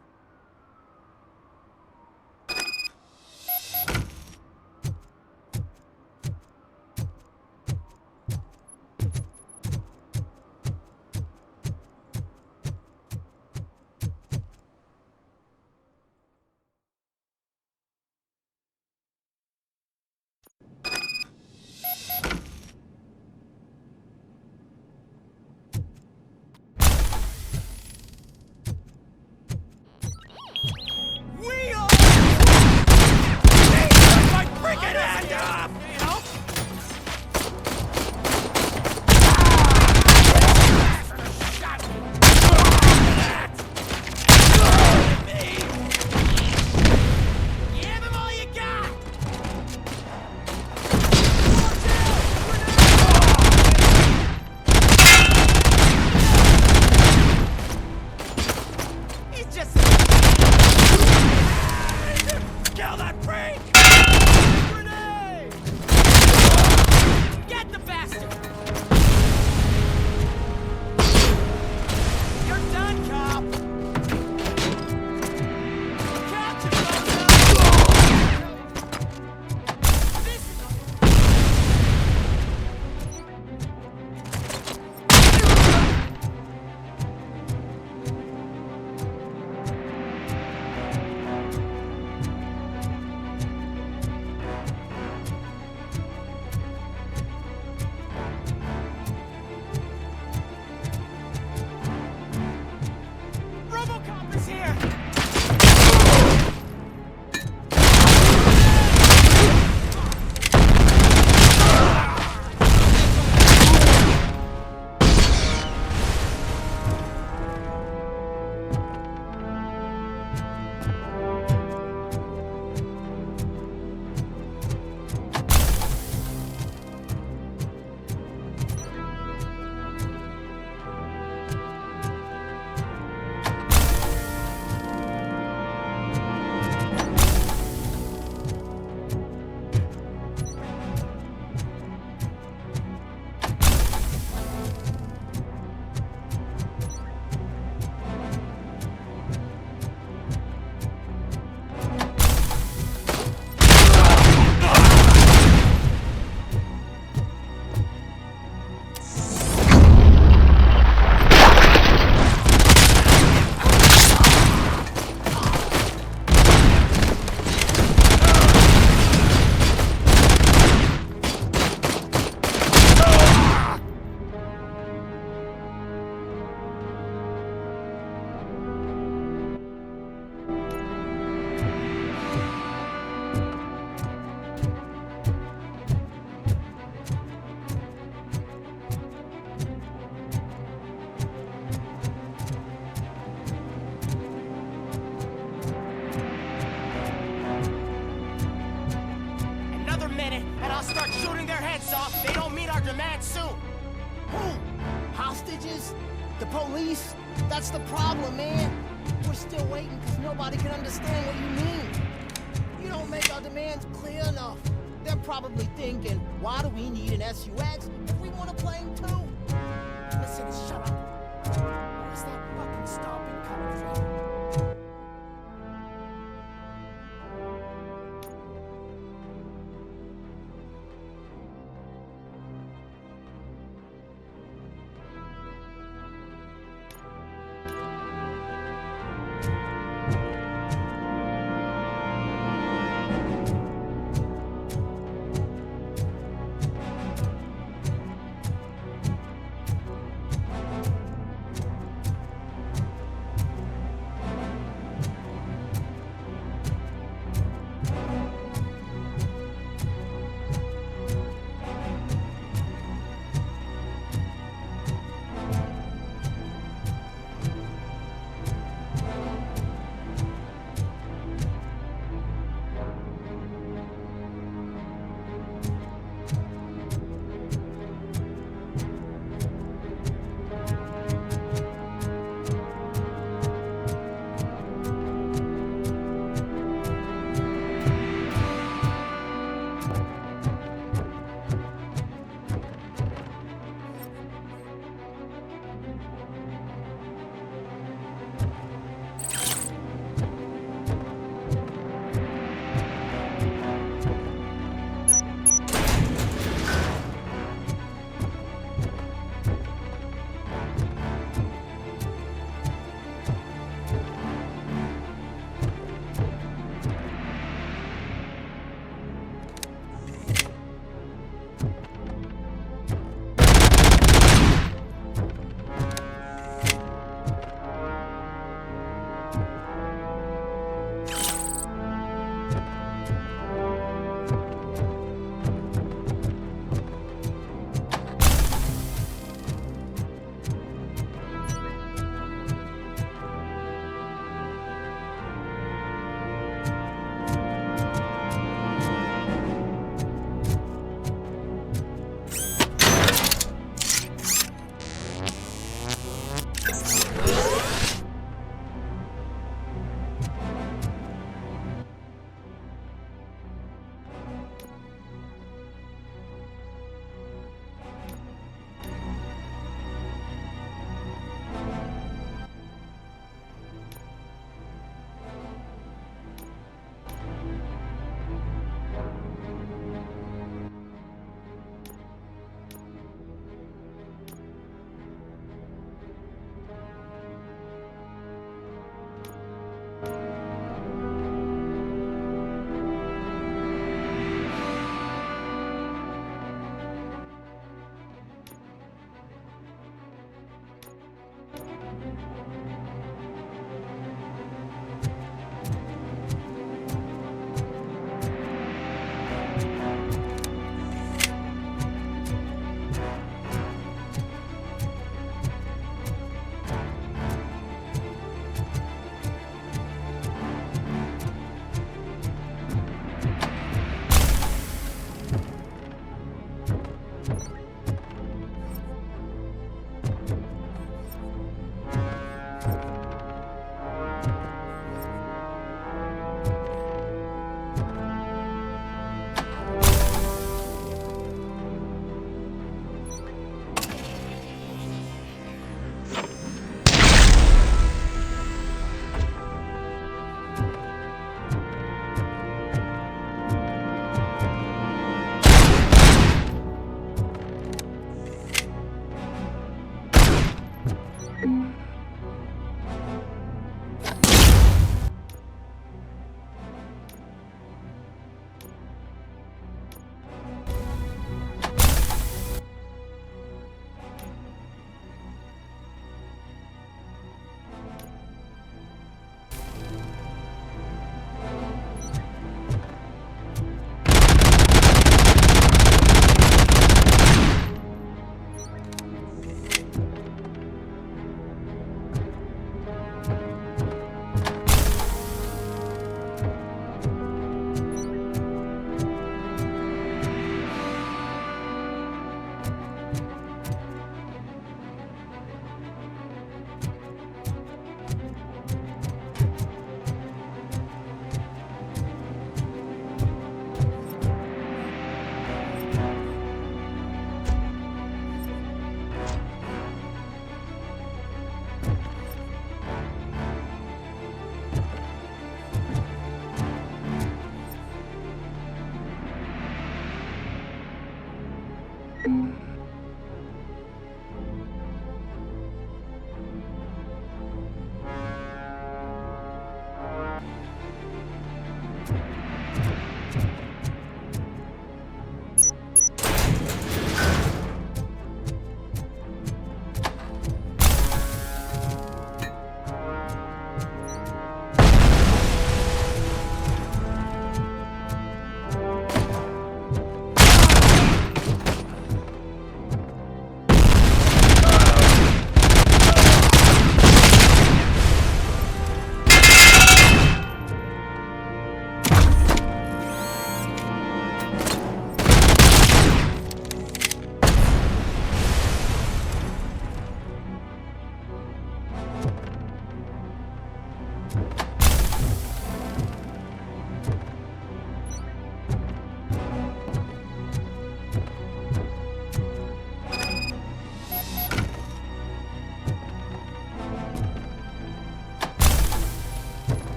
Robocop is here! Hostages? The police? That's the problem, man. We're still waiting because nobody can understand what you mean. You don't make our demands clear enough. They're probably thinking, why do we need an SUX if we want a plane too? Listen, shut up. Where's that fucking stopping coming from?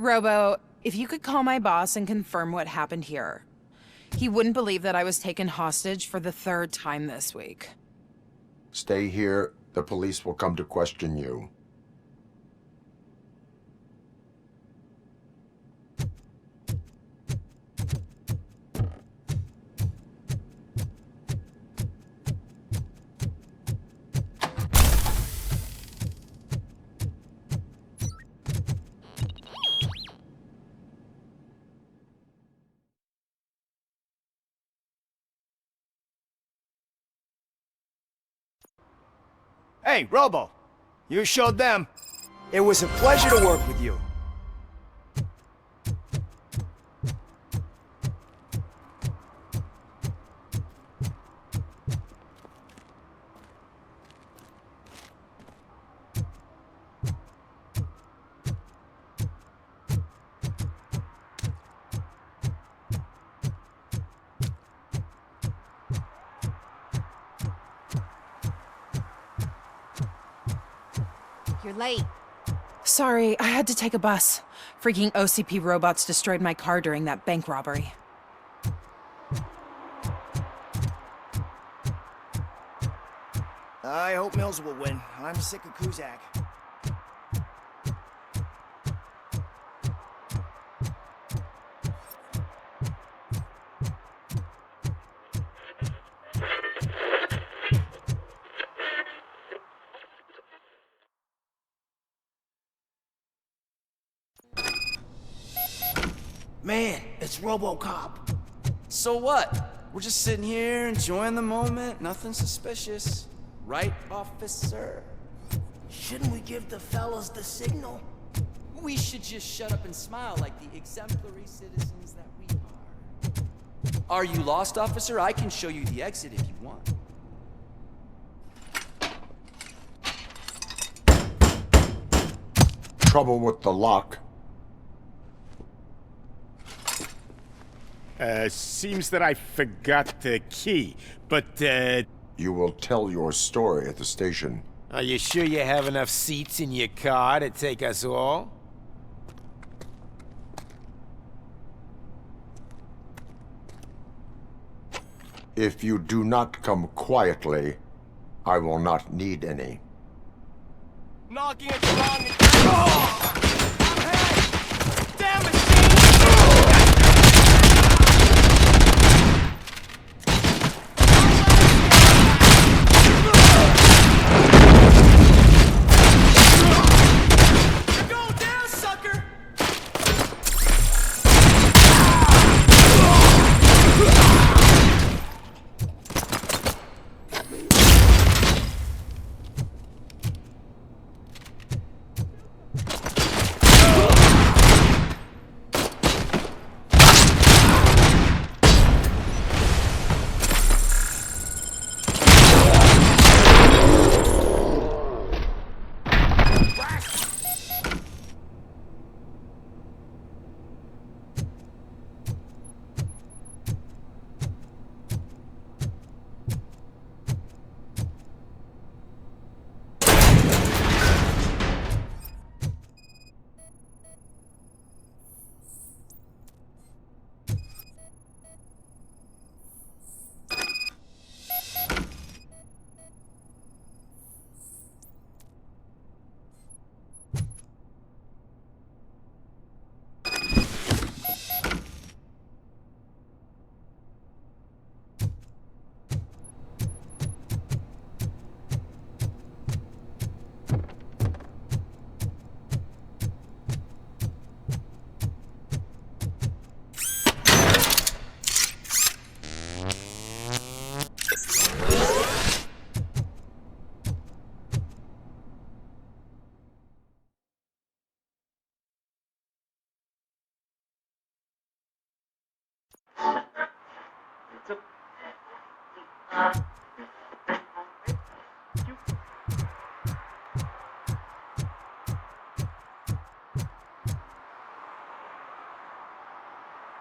Robo, if you could call my boss and confirm what happened here. He wouldn't believe that I was taken hostage for the 3rd time this week. Stay here. The police will come to question you. Hey, Robo. You showed them. It was a pleasure to work with you. You're late. Sorry, I had to take a bus. Freaking OCP robots destroyed my car during that bank robbery. I hope Mills will win. I'm sick of Kuzak. Man, it's Robocop. So what? We're just sitting here enjoying the moment. Nothing suspicious. Right, officer? Shouldn't we give the fellas the signal? We should just shut up and smile like the exemplary citizens that we are. Are you lost, officer? I can show you the exit if you want. Trouble with the lock. Seems that I forgot the key, but, You will tell your story at the station. Are you sure you have enough seats in your car to take us all? If you do not come quietly, I will not need any. Knocking at the wrong... Damn it!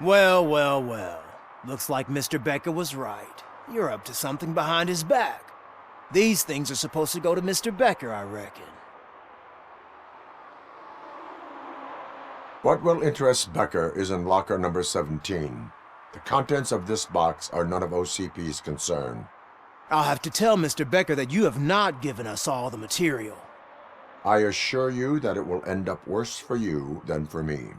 Well, well, well. Looks like Mr. Becker was right. You're up to something behind his back. These things are supposed to go to Mr. Becker, I reckon. What will interest Becker is in locker number 17. The contents of this box are none of OCP's concern. I'll have to tell Mr. Becker that you have not given us all the material. I assure you that it will end up worse for you than for me.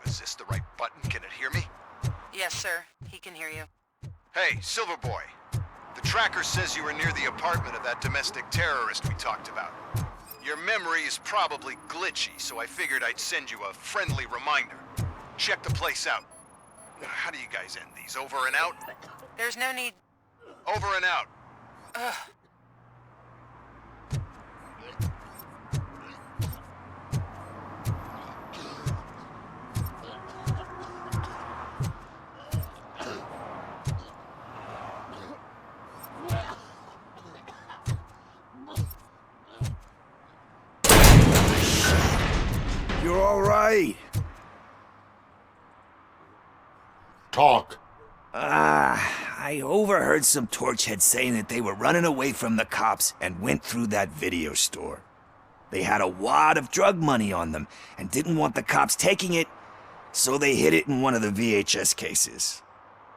Is this the right button? Can it hear me? Yes, sir. He can hear you. Hey, Silverboy. The tracker says you were near the apartment of that domestic terrorist we talked about. Your memory is probably glitchy, so I figured I'd send you a friendly reminder. Check the place out. How do you guys end these? Over and out? There's no need... Over and out. Ugh. You're all right. Talk. I overheard some torchheads saying that they were running away from the cops and went through that video store. They had a wad of drug money on them and didn't want the cops taking it, so they hid it in one of the VHS cases.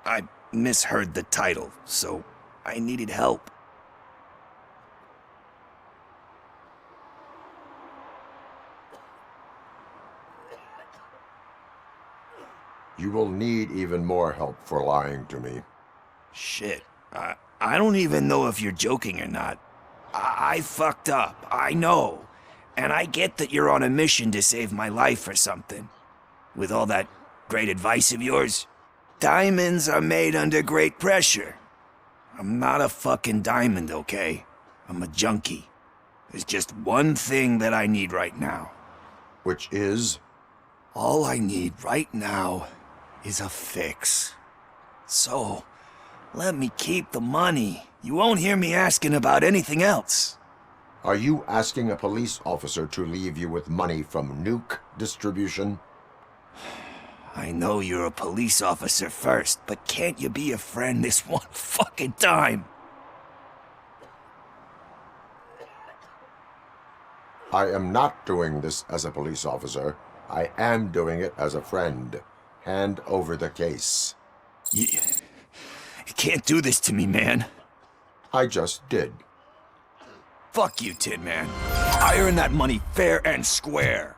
I misheard the title, so I needed help. You will need even more help for lying to me. Shit. I don't even know if you're joking or not. I fucked up, I know. And I get that you're on a mission to save my life or something. With all that great advice of yours, diamonds are made under great pressure. I'm not a fucking diamond, okay? I'm a junkie. There's just one thing that I need right now. Which is? All I need right now is a fix. So, let me keep the money. You won't hear me asking about anything else. Are you asking a police officer to leave you with money from nuke distribution? I know you're a police officer first, but can't you be a friend this one fucking time? I am not doing this as a police officer. I am doing it as a friend. Hand over the case. You can't do this to me, man. I just did. Fuck you, Tin Man. I earned that money fair and square.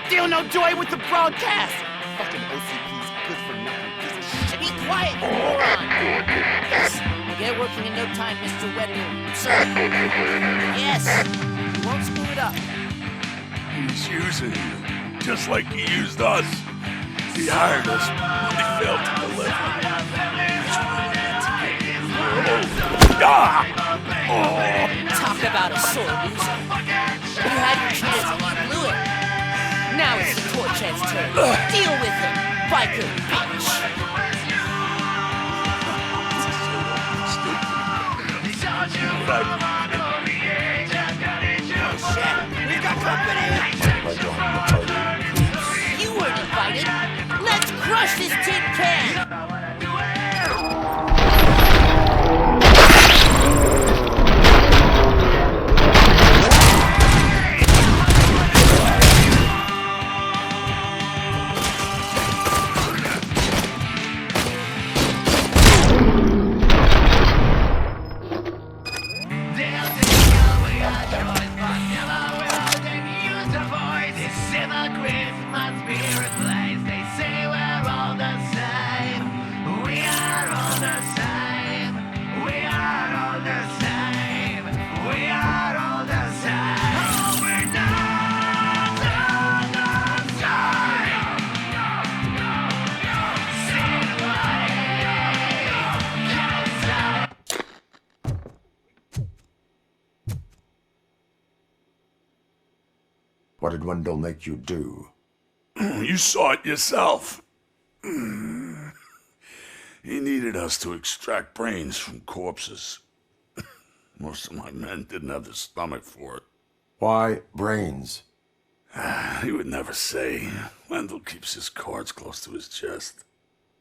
Still no joy with the broadcast! Fucking OCP's good for nothing piece of shit. Be quiet, you moron! Yes, we'll get working in no time, Mr. Weddle. Sir. Yes, you won't screw it up. He's using you, just like he used us. He hired us when he failed to deliver. Talk about a sore loser. You had your chance and you blew it. Now it's the torch head guy's turn. Deal with him, biker bitch. We got company! You weren't invited. Let's crush this tin can! What did Wendell make you do? You saw it yourself. He needed us to extract brains from corpses. Most of my men didn't have the stomach for it. Why brains? He would never say. Wendell keeps his cards close to his chest.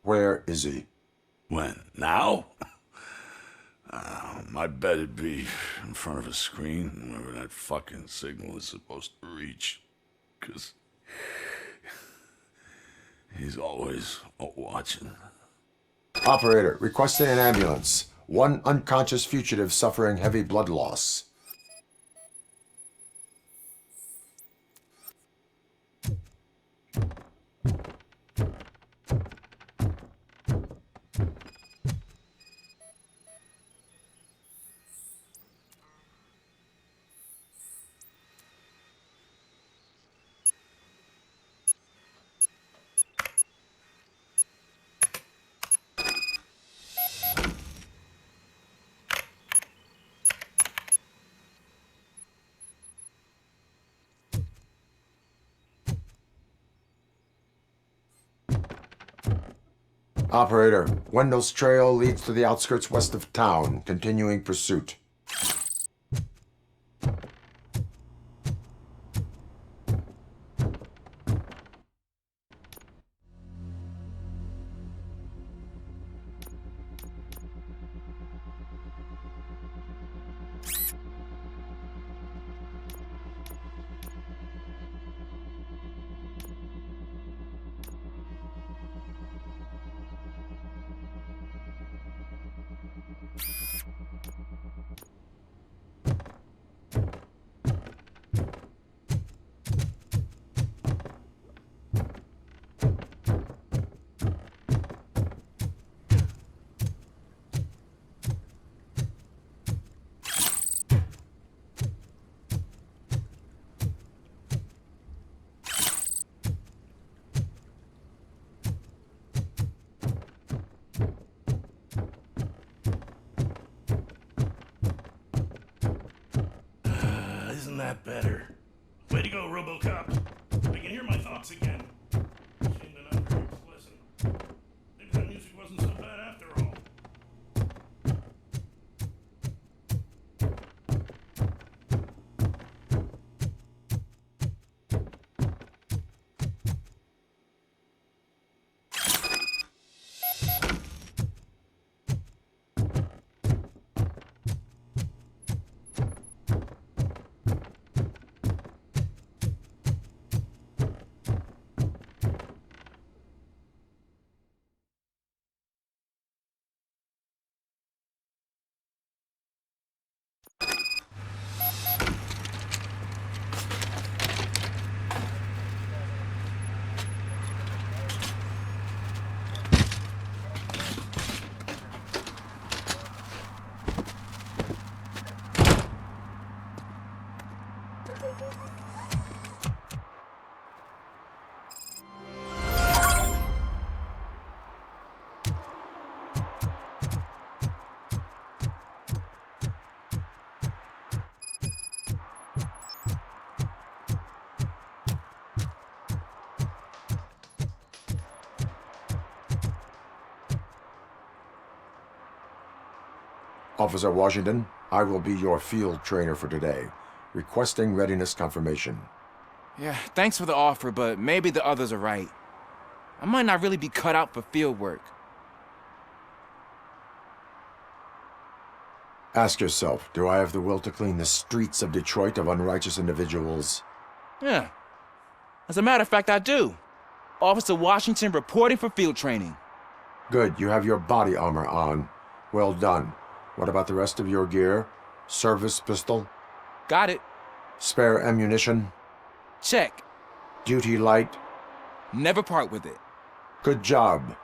Where is he? When? Now? I bet it'd be in front of a screen wherever that fucking signal is supposed to reach. 'Cause he's always watching. Operator, requesting an ambulance. One unconscious fugitive suffering heavy blood loss. Operator, Wendell's trail leads to the outskirts west of town, continuing pursuit. Isn't that better? Way to go, Robocop. I can hear my thoughts again. Shame they're not very pleasant. Maybe that music wasn't so bad after all. Officer Washington, I will be your field trainer for today. Requesting readiness confirmation. Yeah, thanks for the offer, but maybe the others are right. I might not really be cut out for field work. Ask yourself, do I have the will to clean the streets of Detroit of unrighteous individuals? Yeah. As a matter of fact, I do. Officer Washington reporting for field training. Good, you have your body armor on. Well done. What about the rest of your gear? Service pistol? Got it. Spare ammunition? Check. Duty light? Never part with it. Good job.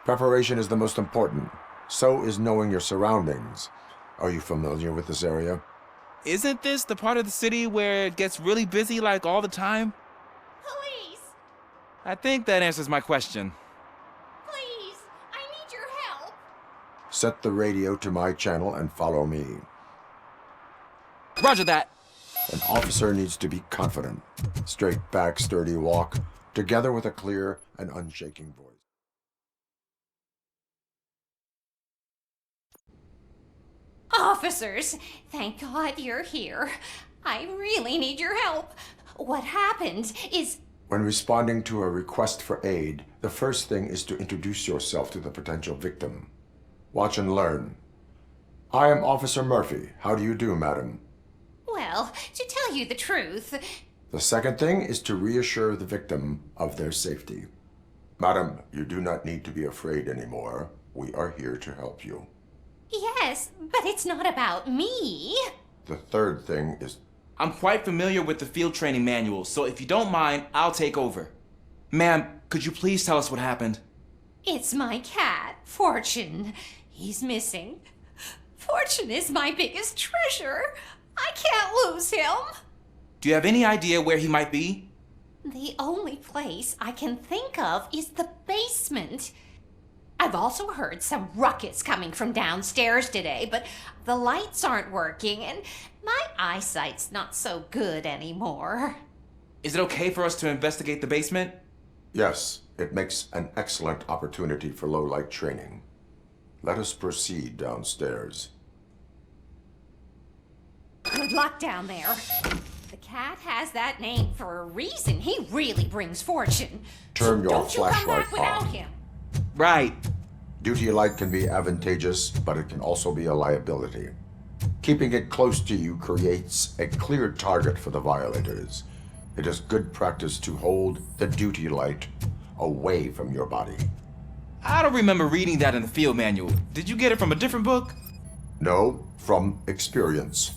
Preparation is the most important. So is knowing your surroundings. Are you familiar with this area? Isn't this the part of the city where it gets really busy like all the time? Police! I think that answers my question. Please! I need your help! Set the radio to my channel and follow me. Roger that. An officer needs to be confident. Straight back, sturdy walk, together with a clear and unshaking voice. Officers, thank God you're here. I really need your help. What happened is... When responding to a request for aid, the first thing is to introduce yourself to the potential victim. Watch and learn. I am Officer Murphy. How do you do, madam? Well, to tell you the truth... The second thing is to reassure the victim of their safety. Madam, you do not need to be afraid anymore. We are here to help you. Yes, but it's not about me. The third thing is... I'm quite familiar with the field training manual, so if you don't mind, I'll take over. Ma'am, could you please tell us what happened? It's my cat, Fortune. He's missing. Fortune is my biggest treasure. I can't lose him. Do you have any idea where he might be? The only place I can think of is the basement. I've also heard some ruckus coming from downstairs today, but the lights aren't working and my eyesight's not so good anymore. Is it okay for us to investigate the basement? Yes, it makes an excellent opportunity for low-light training. Let us proceed downstairs. Good luck down there. The cat has that name for a reason. He really brings fortune. Turn your Don't you come flashlight back without on. him. Right. Duty light can be advantageous, but it can also be a liability. Keeping it close to you creates a clear target for the violators. It is good practice to hold the duty light away from your body. I don't remember reading that in the field manual. Did you get it from a different book? No, from experience.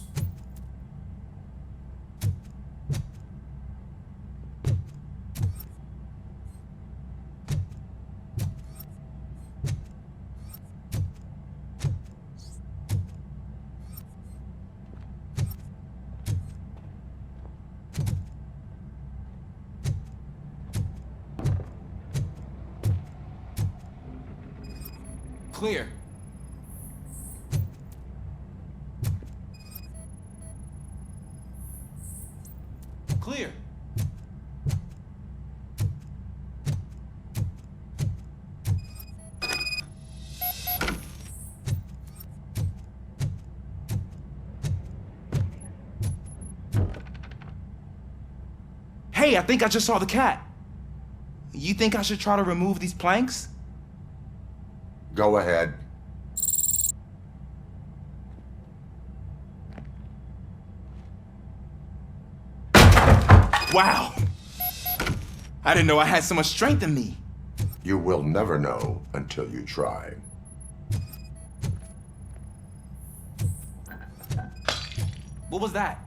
Clear. Clear. Hey, I think I just saw the cat. You think I should try to remove these planks? Go ahead. Wow! I didn't know I had so much strength in me. You will never know until you try. What was that?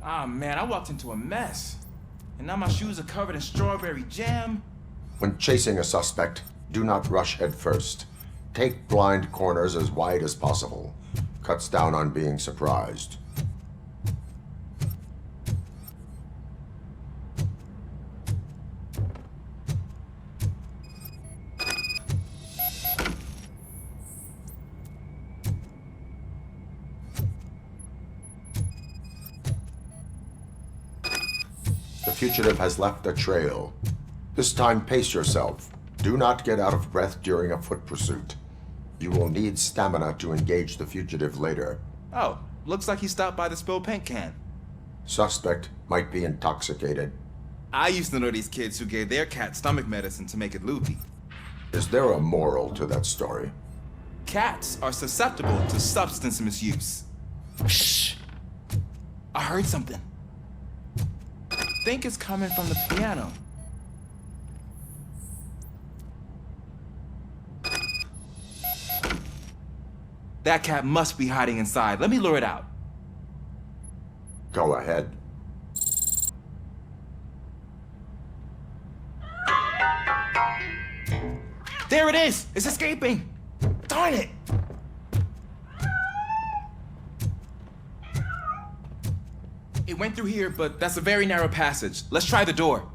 Ah, man, I walked into a mess. And now my shoes are covered in strawberry jam. When chasing a suspect, do not rush head first. Take blind corners as wide as possible. Cuts down on being surprised. fugitive has left a trail. This time, pace yourself. Do not get out of breath during a foot pursuit. You will need stamina to engage the fugitive later. Oh, looks like he stopped by the spilled paint can. Suspect might be intoxicated. I used to know these kids who gave their cat stomach medicine to make it loopy. Is there a moral to that story? Cats are susceptible to substance misuse. Shh! I heard something. I think it's coming from the piano. That cat must be hiding inside. Let me lure it out. Go ahead. There it is! It's escaping! Darn it! It went through here, but that's a very narrow passage. Let's try the door.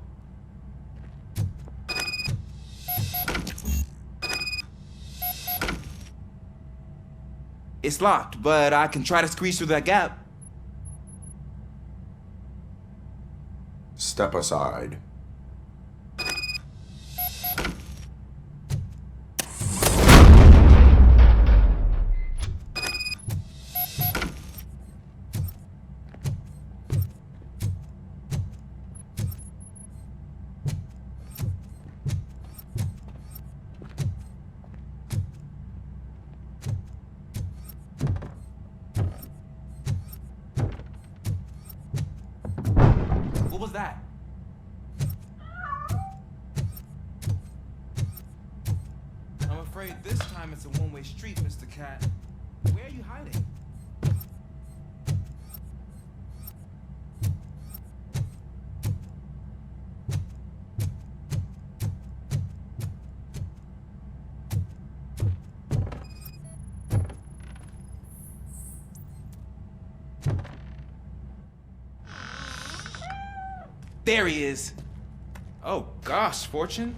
It's locked, but I can try to squeeze through that gap. Step aside. What was that? I'm afraid this time it's a one-way street, Mr. Cat. Where are you hiding? There he is. Oh gosh, Fortune.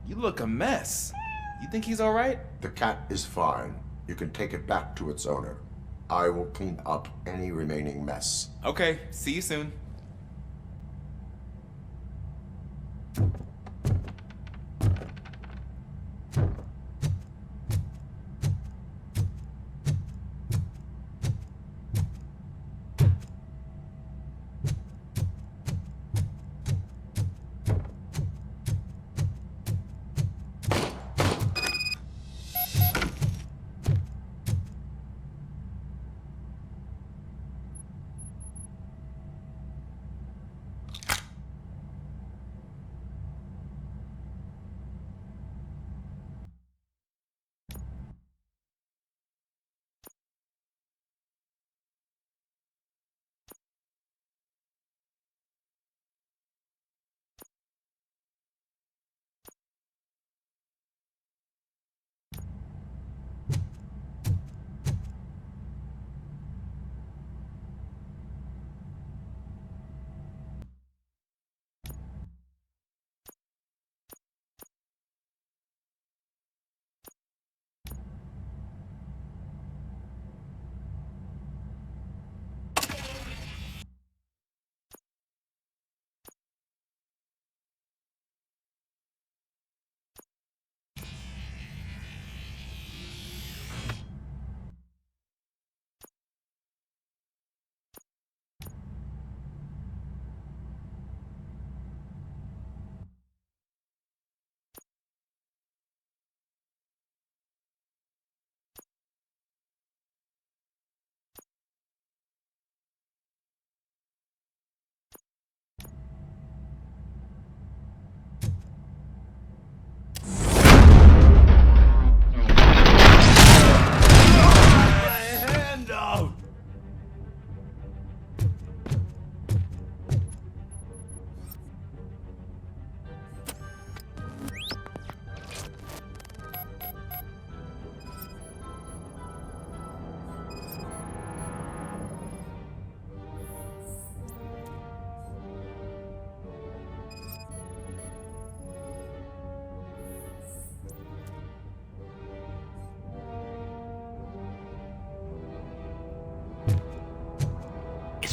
You look a mess. You think he's all right? The cat is fine. You can take it back to its owner. I will clean up any remaining mess. Okay, see you soon.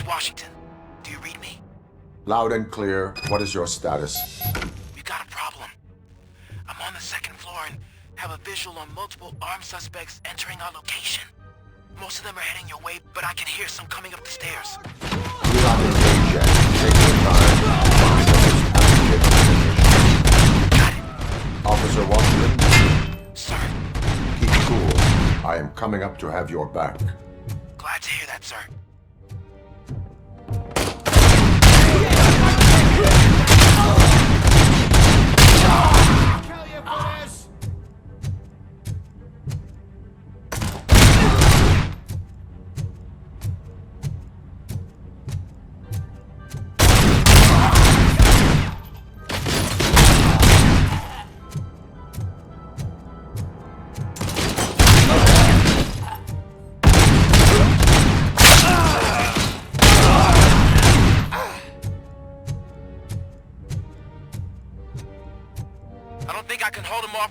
Washington, do you read me? Loud and clear. What is your status? We got a problem. I'm on the second floor and have a visual on multiple armed suspects entering our location. Most of them are heading your way, but I can hear some coming up the stairs. Do not engage yet. Take your time. Find those Officer Washington? Sir. Keep cool. I am coming up to have your back. Glad to hear that, sir.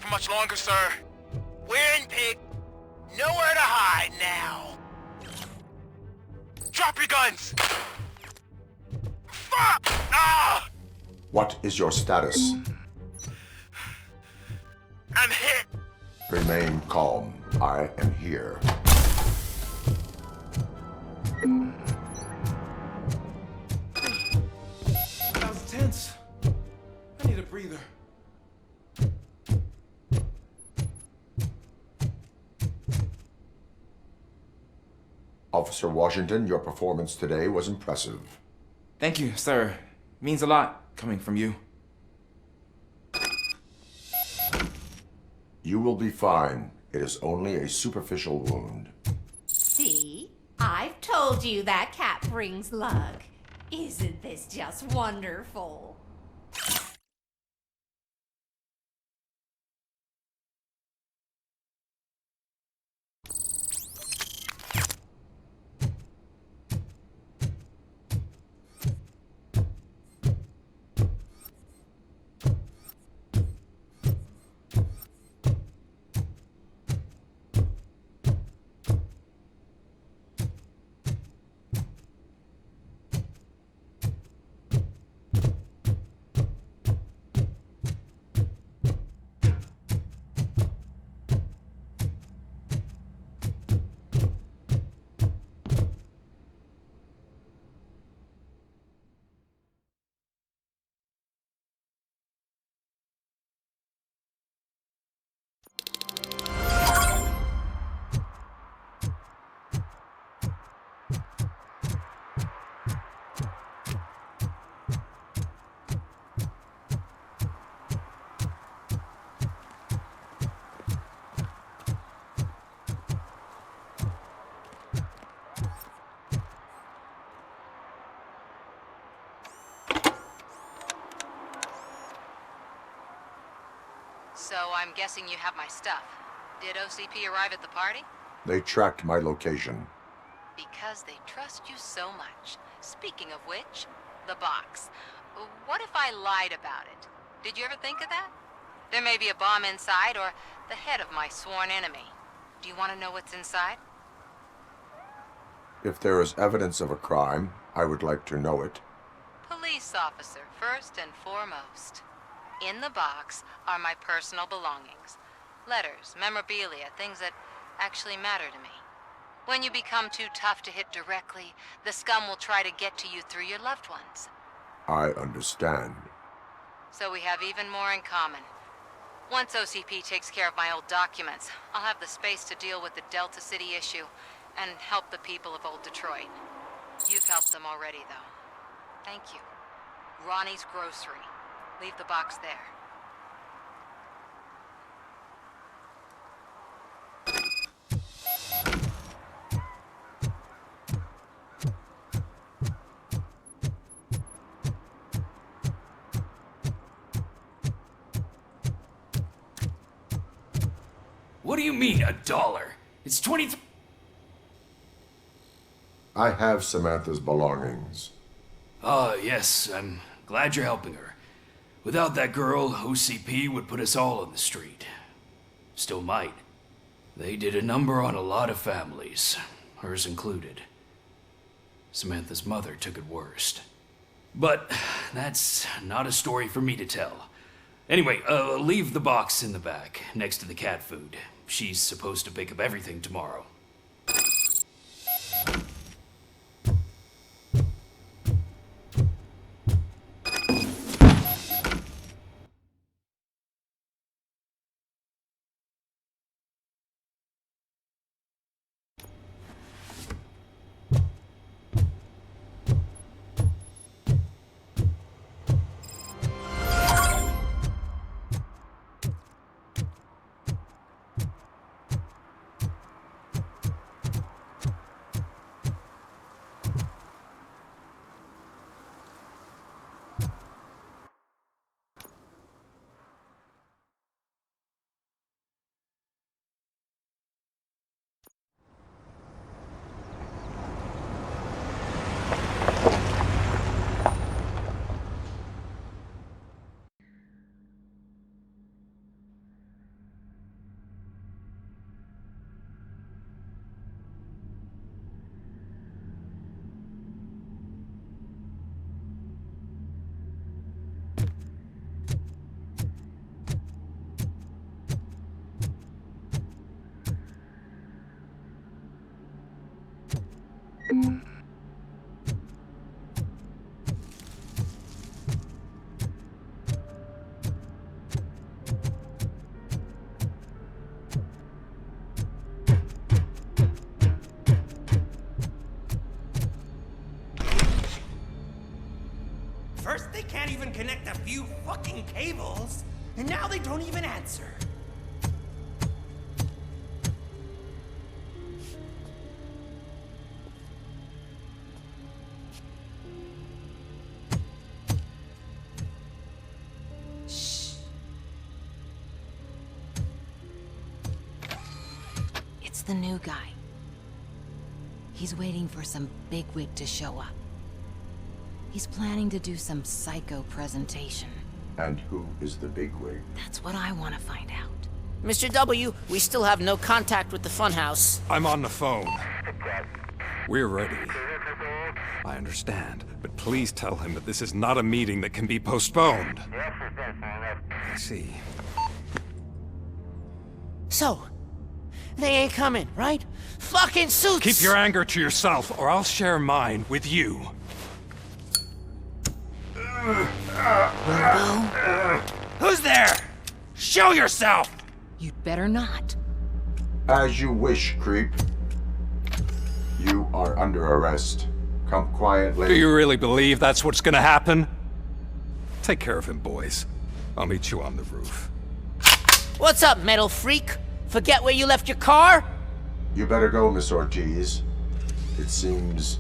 For much longer, sir. We're in, pig. Nowhere to hide now. Drop your guns! Fuck! Ah! What is your status? I'm hit. Remain calm. I am here. That was tense. I need a breather. Officer Washington, your performance today was impressive. Thank you, sir. Means a lot coming from you. You will be fine. It is only a superficial wound. See? I've told you that cat brings luck. Isn't this just wonderful? So I'm guessing you have my stuff. Did OCP arrive at the party? They tracked my location. Because they trust you so much. Speaking of which, the box. What if I lied about it? Did you ever think of that? There may be a bomb inside or the head of my sworn enemy. Do you want to know what's inside? If there is evidence of a crime, I would like to know it. Police officer, first and foremost. In the box are my personal belongings. Letters, memorabilia, things that actually matter to me. When you become too tough to hit directly, the scum will try to get to you through your loved ones. I understand. So we have even more in common. Once OCP takes care of my old documents, I'll have the space to deal with the Delta City issue and help the people of Old Detroit. You've helped them already, though. Thank you. Ronnie's Grocery. Leave the box there. What do you mean, $1? It's 23. I have Samantha's belongings. Ah, yes, I'm glad you're helping her. Without that girl, OCP would put us all on the street. Still might. They did a number on a lot of families, hers included. Samantha's mother took it worst. But that's not a story for me to tell. Anyway, leave the box in the back, next to the cat food. She's supposed to pick up everything tomorrow. First, they can't even connect a few fucking cables, and now they don't even answer. Shh. It's the new guy. He's waiting for some bigwig to show up. He's planning to do some psycho presentation. And who is the bigwig? That's what I want to find out. Mr. W, we still have no contact with the funhouse. I'm on the phone. We're ready. I understand, but please tell him that this is not a meeting that can be postponed. I see. So, they ain't coming, right? Fucking suits! Keep your anger to yourself, or I'll share mine with you. Who's there? Show yourself! You'd better not. As you wish, creep. You are under arrest. Come quietly. Do you really believe that's what's gonna happen? Take care of him, boys. I'll meet you on the roof. What's up, metal freak? Forget where you left your car? You better go, Miss Ortiz. It seems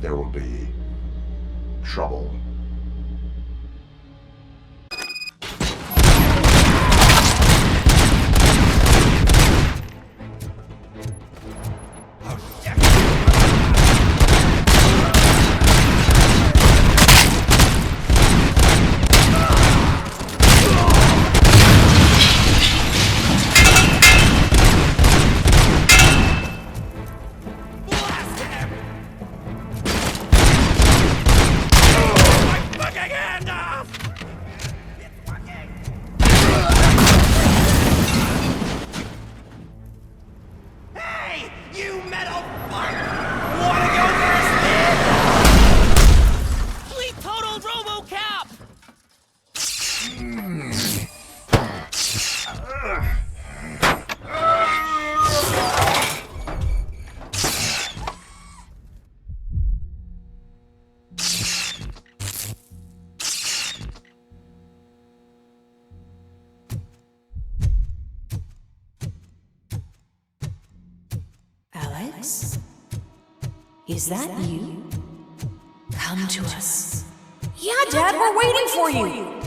there will be trouble. Alex? Is that you? Come to us. Yeah, Dad, we're waiting for you.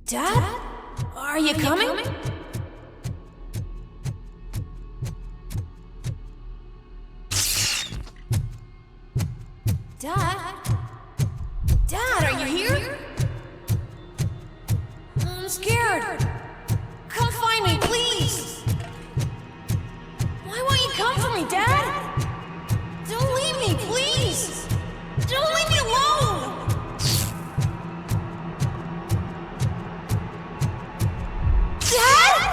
Dad? Are you coming? Dad? Dad, are you here? I'm scared. Come find me, please. Why won't you come for me, Dad? Don't leave me, please. Don't leave me alone. Dad?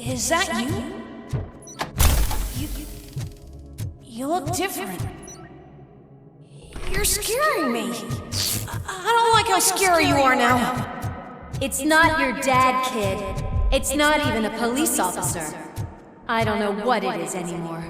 Is that you? You look different. You're scaring me. I don't like how scary you are now. It's not your dad, kid. It's not even a police officer. I don't know what it is anymore.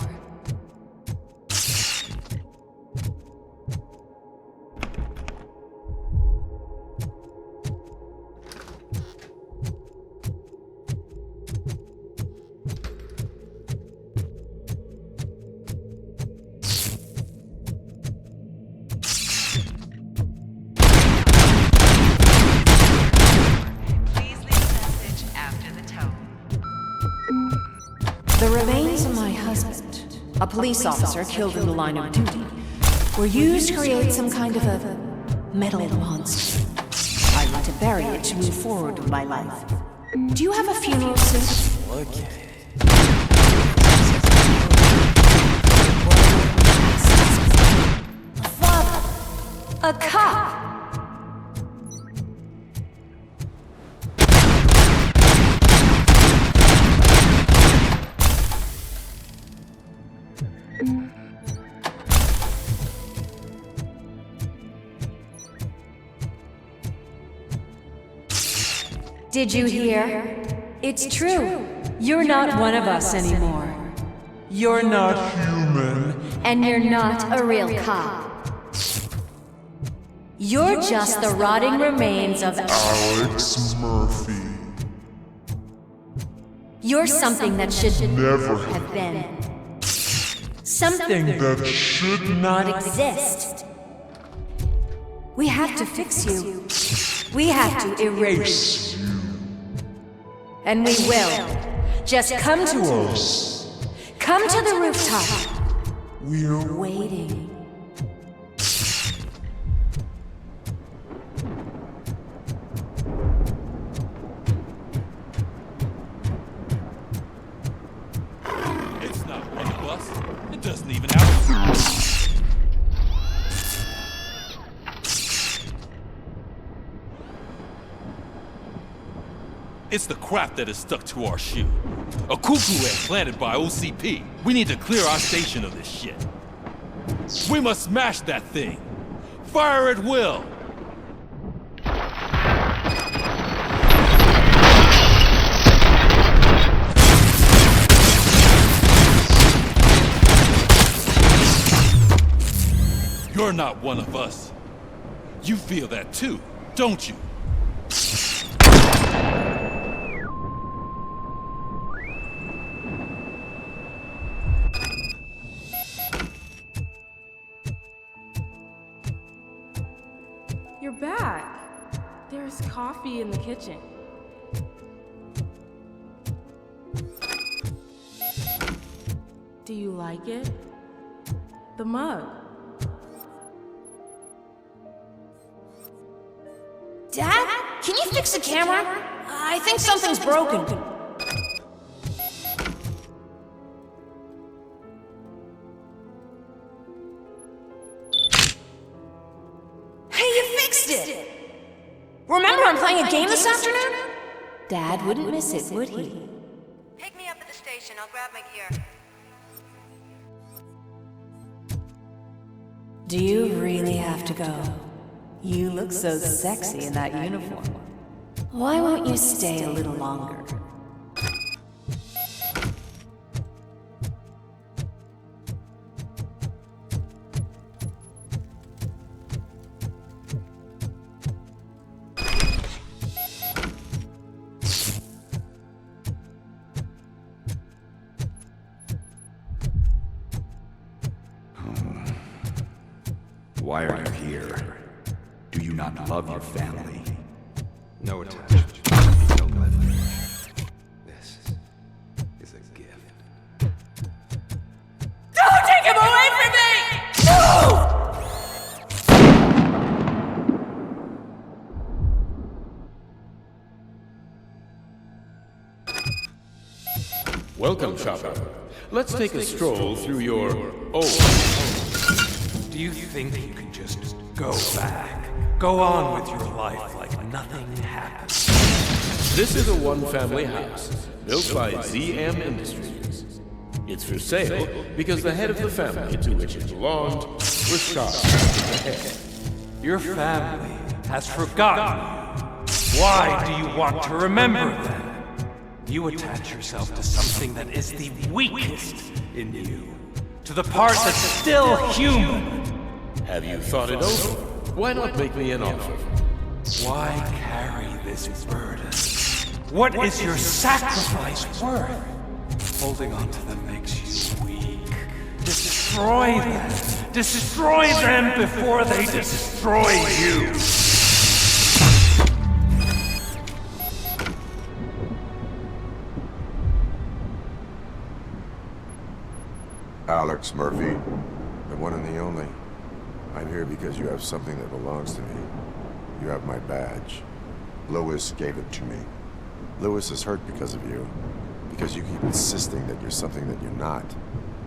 The remains of my husband, a police officer killed in the line of duty, were used to create some kind of a metal monster. I want to bury it to move forward with my life. Do you have a funeral suit? Look at it. A father. A cop. Did you hear? It's true. You're not one of us anymore. You're not human. And you're not a real cop. You're just the rotting remains of Alex Murphy. You're something that should Never have been. Something that should not exist. We have to fix you. We have to erase you. And we will. Just come to us. Come to the rooftop. We're waiting. It's not one of us. It doesn't even have a... It's the crap that is stuck to our shoe. A cuckoo egg planted by OCP. We need to clear our station of this shit. We must smash that thing. Fire at will. You're not one of us. You feel that too, don't you? You're back. There's coffee in the kitchen. Do you like it? The mug. Dad? Can you fix the camera? I think something's broken. Hey, you fixed it! Remember I'm playing a game this afternoon? Dad wouldn't miss it, would he? Pick me up at the station. I'll grab my gear. Do you really have to go? You look so sexy in that uniform. Why won't you stay a little longer? Why are you here? Do you not love your family? No attachment. No leverage. This is a gift. Don't take him away from me! No! Welcome, shopper. Let's take a stroll through your Do you think you can just go back? Go on with your life like nothing happened? This is a one-family house built by ZM Industries. It's for sale because the head of the family to which it belonged was shot in the head. Your family has forgotten you. Why do you want to remember them? You attach yourself to something that is the weakest in you. To the part that's still human. Have you thought it over? Why not make me an offer? Why carry this burden? What is your sacrifice worth? Holding on to them makes you weak. Destroy them! Destroy them before they destroy you! Alex Murphy, the one and the only. I'm here because you have something that belongs to me. You have my badge. Lewis gave it to me. Lewis is hurt because of you. Because you keep insisting that you're something that you're not.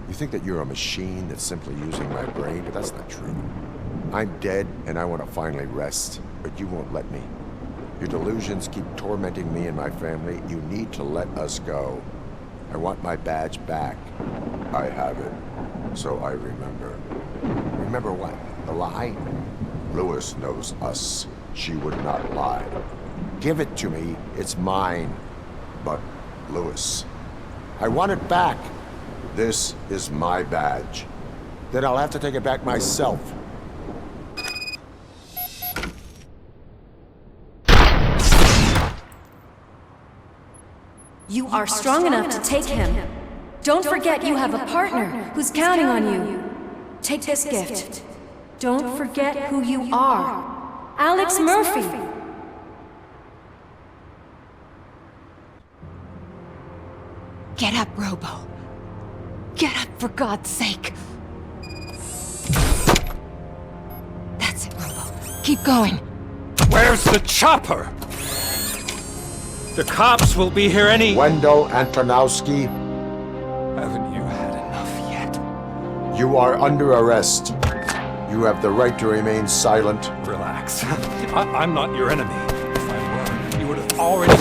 You think that you're a machine that's simply using my brain, but that's not true. I'm dead, and I want to finally rest, but you won't let me. Your delusions keep tormenting me and my family. You need to let us go. I want my badge back. I have it, so I remember. Remember what? The lie? Lewis knows us. She would not lie. Give it to me. It's mine. But, Lewis, I want it back. This is my badge. Then I'll have to take it back myself. You are strong enough to take him. Don't forget you have a partner who's counting on you. Take this gift. Don't forget who you are. Alex Murphy. Get up, Robo. Get up, for God's sake. That's it, Robo. Keep going. Where's the chopper? The cops will be here any... Wendell Antonowski. Haven't you had enough yet? You are under arrest. You have the right to remain silent. Relax. I'm not your enemy. If I were, you would have already...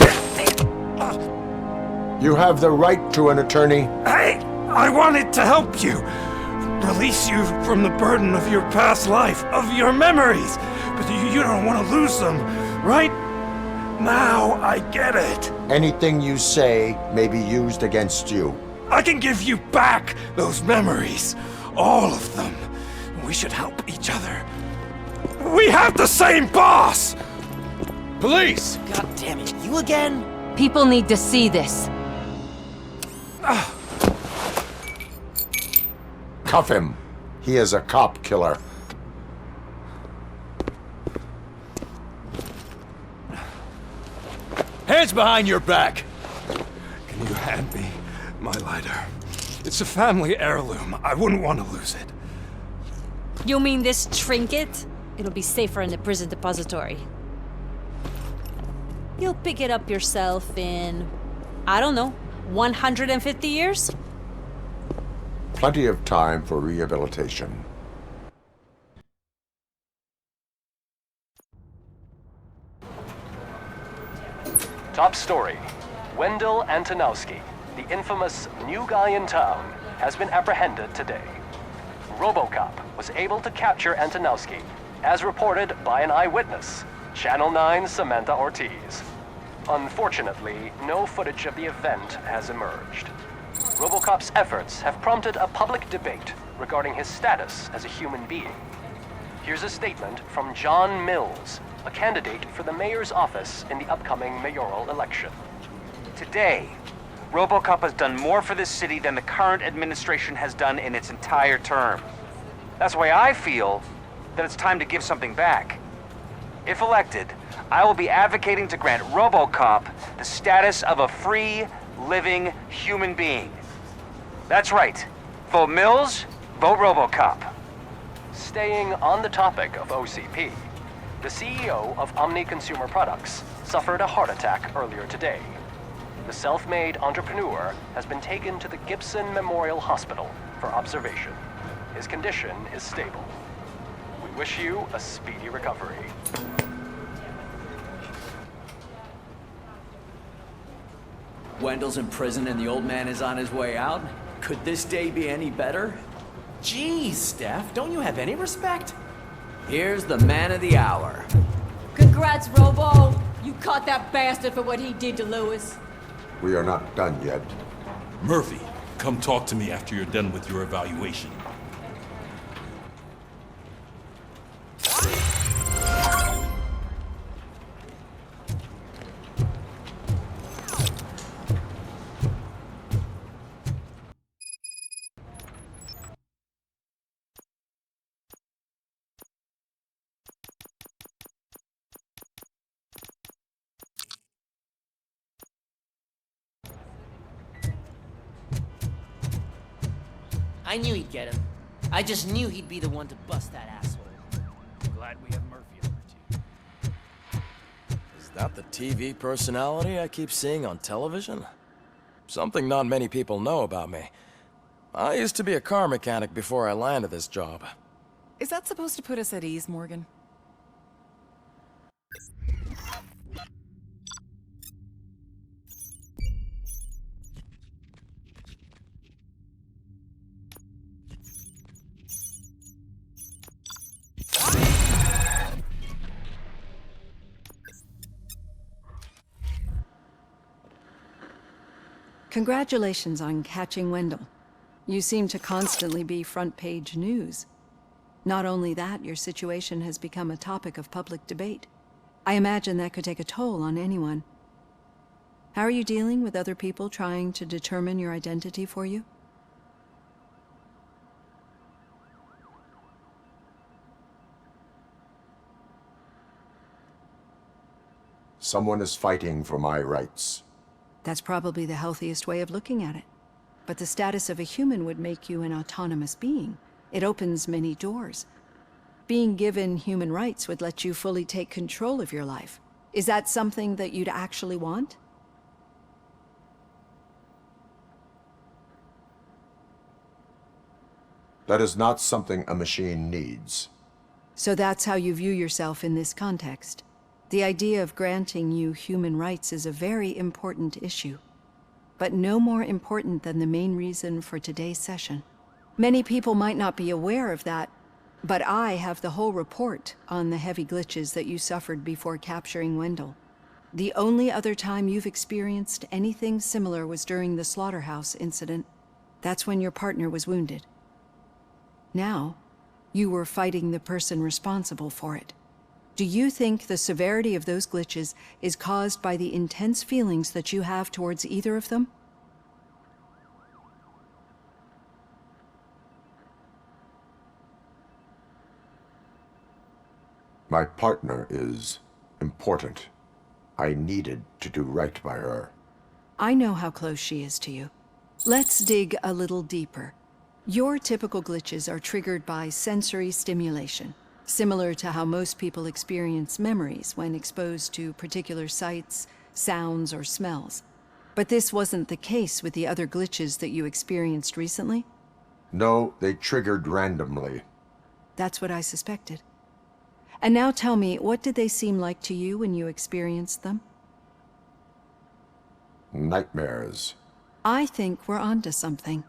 You have the right to an attorney. Hey! I wanted to help you! Release you from the burden of your past life, of your memories! But you don't want to lose them, right? Now I get it. Anything you say may be used against you. I can give you back those memories. All of them. We should help each other. We have the same boss! Police! God damn it, you again? People need to see this. Cuff him. He is a cop killer. Hands behind your back! Can you hand me my lighter? It's a family heirloom. I wouldn't want to lose it. You mean this trinket? It'll be safer in the prison depository. You'll pick it up yourself in, I don't know, 150 years? Plenty of time for rehabilitation. Top story. Wendell Antonowski, the infamous new guy in town, has been apprehended today. Robocop was able to capture Antonowski, as reported by an eyewitness, Channel 9's Samantha Ortiz. Unfortunately, no footage of the event has emerged. Robocop's efforts have prompted a public debate regarding his status as a human being. Here's a statement from John Mills, a candidate for the mayor's office in the upcoming mayoral election. Today, Robocop has done more for this city than the current administration has done in its entire term. That's why I feel that it's time to give something back. If elected, I will be advocating to grant Robocop the status of a free, living human being. That's right. Vote Mills, vote Robocop. Staying on the topic of OCP, the CEO of Omni Consumer Products suffered a heart attack earlier today. The self-made entrepreneur has been taken to the Gibson Memorial Hospital for observation. His condition is stable. We wish you a speedy recovery. Wendell's in prison and the old man is on his way out? Could this day be any better? Jeez, Steph, don't you have any respect? Here's the man of the hour. Congrats, Robo! You caught that bastard for what he did to Lewis. We are not done yet. Murphy, come talk to me after you're done with your evaluation. I knew he'd get him. I just knew he'd be the one to bust that asshole. Glad we have Murphy on our team. Is that the TV personality I keep seeing on television? Something not many people know about me. I used to be a car mechanic before I landed this job. Is that supposed to put us at ease, Morgan? Congratulations on catching Wendell. You seem to constantly be front-page news. Not only that, your situation has become a topic of public debate. I imagine that could take a toll on anyone. How are you dealing with other people trying to determine your identity for you? Someone is fighting for my rights. That's probably the healthiest way of looking at it. But the status of a human would make you an autonomous being. It opens many doors. Being given human rights would let you fully take control of your life. Is that something that you'd actually want? That is not something a machine needs. So that's how you view yourself in this context. The idea of granting you human rights is a very important issue, but no more important than the main reason for today's session. Many people might not be aware of that, but I have the whole report on the heavy glitches that you suffered before capturing Wendell. The only other time you've experienced anything similar was during the slaughterhouse incident. That's when your partner was wounded. Now, you were fighting the person responsible for it. Do you think the severity of those glitches is caused by the intense feelings that you have towards either of them? My partner is important. I needed to do right by her. I know how close she is to you. Let's dig a little deeper. Your typical glitches are triggered by sensory stimulation, similar to how most people experience memories when exposed to particular sights, sounds, or smells. But this wasn't the case with the other glitches that you experienced recently? No, they triggered randomly. That's what I suspected. And now tell me, what did they seem like to you when you experienced them? Nightmares. I think we're onto something.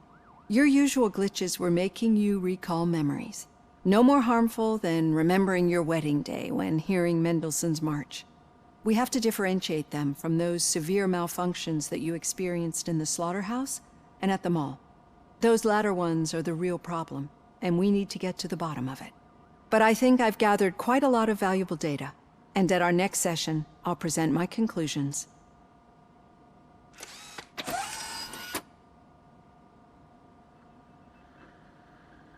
Your usual glitches were making you recall memories. No more harmful than remembering your wedding day when hearing Mendelssohn's March. We have to differentiate them from those severe malfunctions that you experienced in the slaughterhouse and at the mall. Those latter ones are the real problem, and we need to get to the bottom of it. But I think I've gathered quite a lot of valuable data, and at our next session, I'll present my conclusions.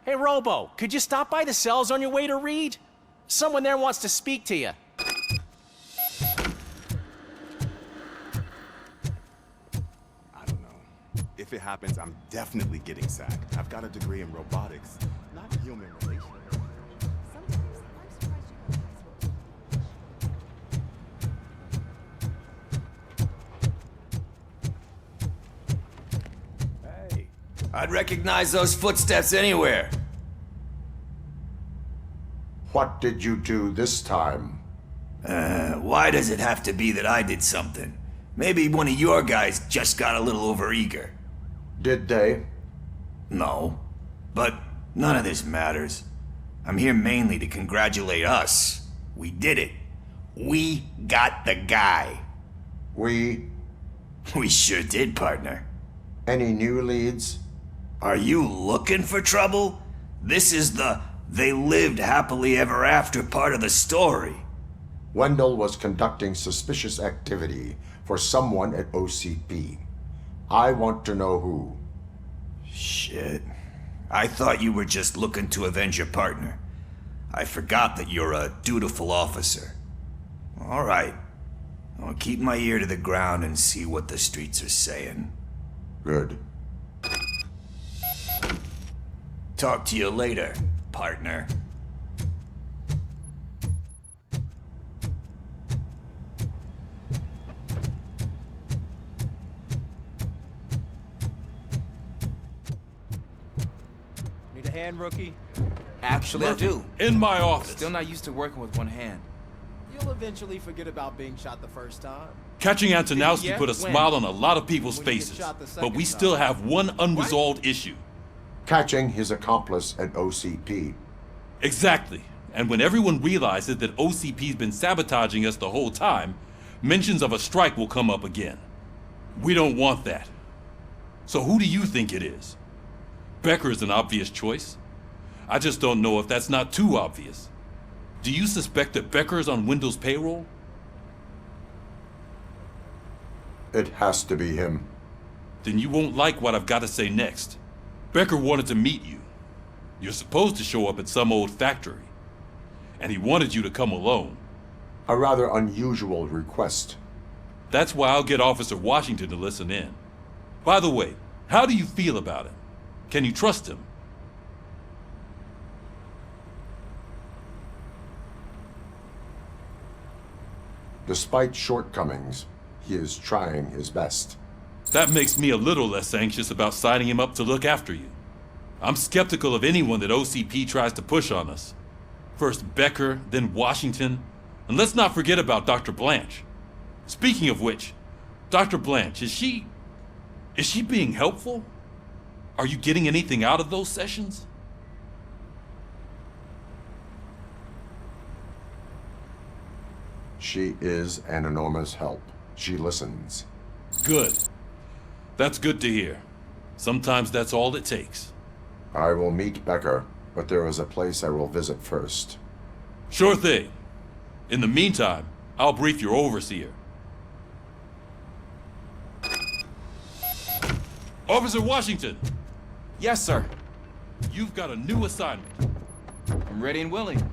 Hey, Robo, could you stop by the cells on your way to Reed? Someone there wants to speak to you. I don't know. If it happens, I'm definitely getting sacked. I've got a degree in robotics, not human relations. I'd recognize those footsteps anywhere. What did you do this time? Why does it have to be that I did something? Maybe one of your guys just got a little overeager. Did they? No. But none of this matters. I'm here mainly to congratulate us. We did it. We got the guy. We sure did, partner. Any new leads? Are you looking for trouble? This is the they lived happily ever after part of the story. Wendell was conducting suspicious activity for someone at OCP. I want to know who. Shit. I thought you were just looking to avenge your partner. I forgot that you're a dutiful officer. All right. I'll keep my ear to the ground and see what the streets are saying. Good. Talk to you later, partner. Need a hand, rookie? Actually, I do. In my office. Still not used to working with one hand. You'll eventually forget about being shot the first time. Catching Antonowski Yeah? put a When? smile on a lot of people's When you get faces, shot the but we second still time. have one unresolved issue. Catching his accomplice at OCP. Exactly. And when everyone realizes that OCP's been sabotaging us the whole time, mentions of a strike will come up again. We don't want that. So who do you think it is? Becker is an obvious choice. I just don't know if that's not too obvious. Do you suspect that Becker is on Wendell's payroll? It has to be him. Then you won't like what I've got to say next. Becker wanted to meet you. You're supposed to show up at some old factory. And he wanted you to come alone. A rather unusual request. That's why I'll get Officer Washington to listen in. By the way, how do you feel about him? Can you trust him? Despite shortcomings, he is trying his best. That makes me a little less anxious about signing him up to look after you. I'm skeptical of anyone that OCP tries to push on us. First Becker, then Washington, and let's not forget about Dr. Blanche. Speaking of which, Dr. Blanche, is she being helpful? Are you getting anything out of those sessions? She is an enormous help. She listens. Good. That's good to hear. Sometimes that's all it takes. I will meet Becker, but there is a place I will visit first. Sure thing. In the meantime, I'll brief your overseer. Officer Washington! Yes, sir. You've got a new assignment. I'm ready and willing.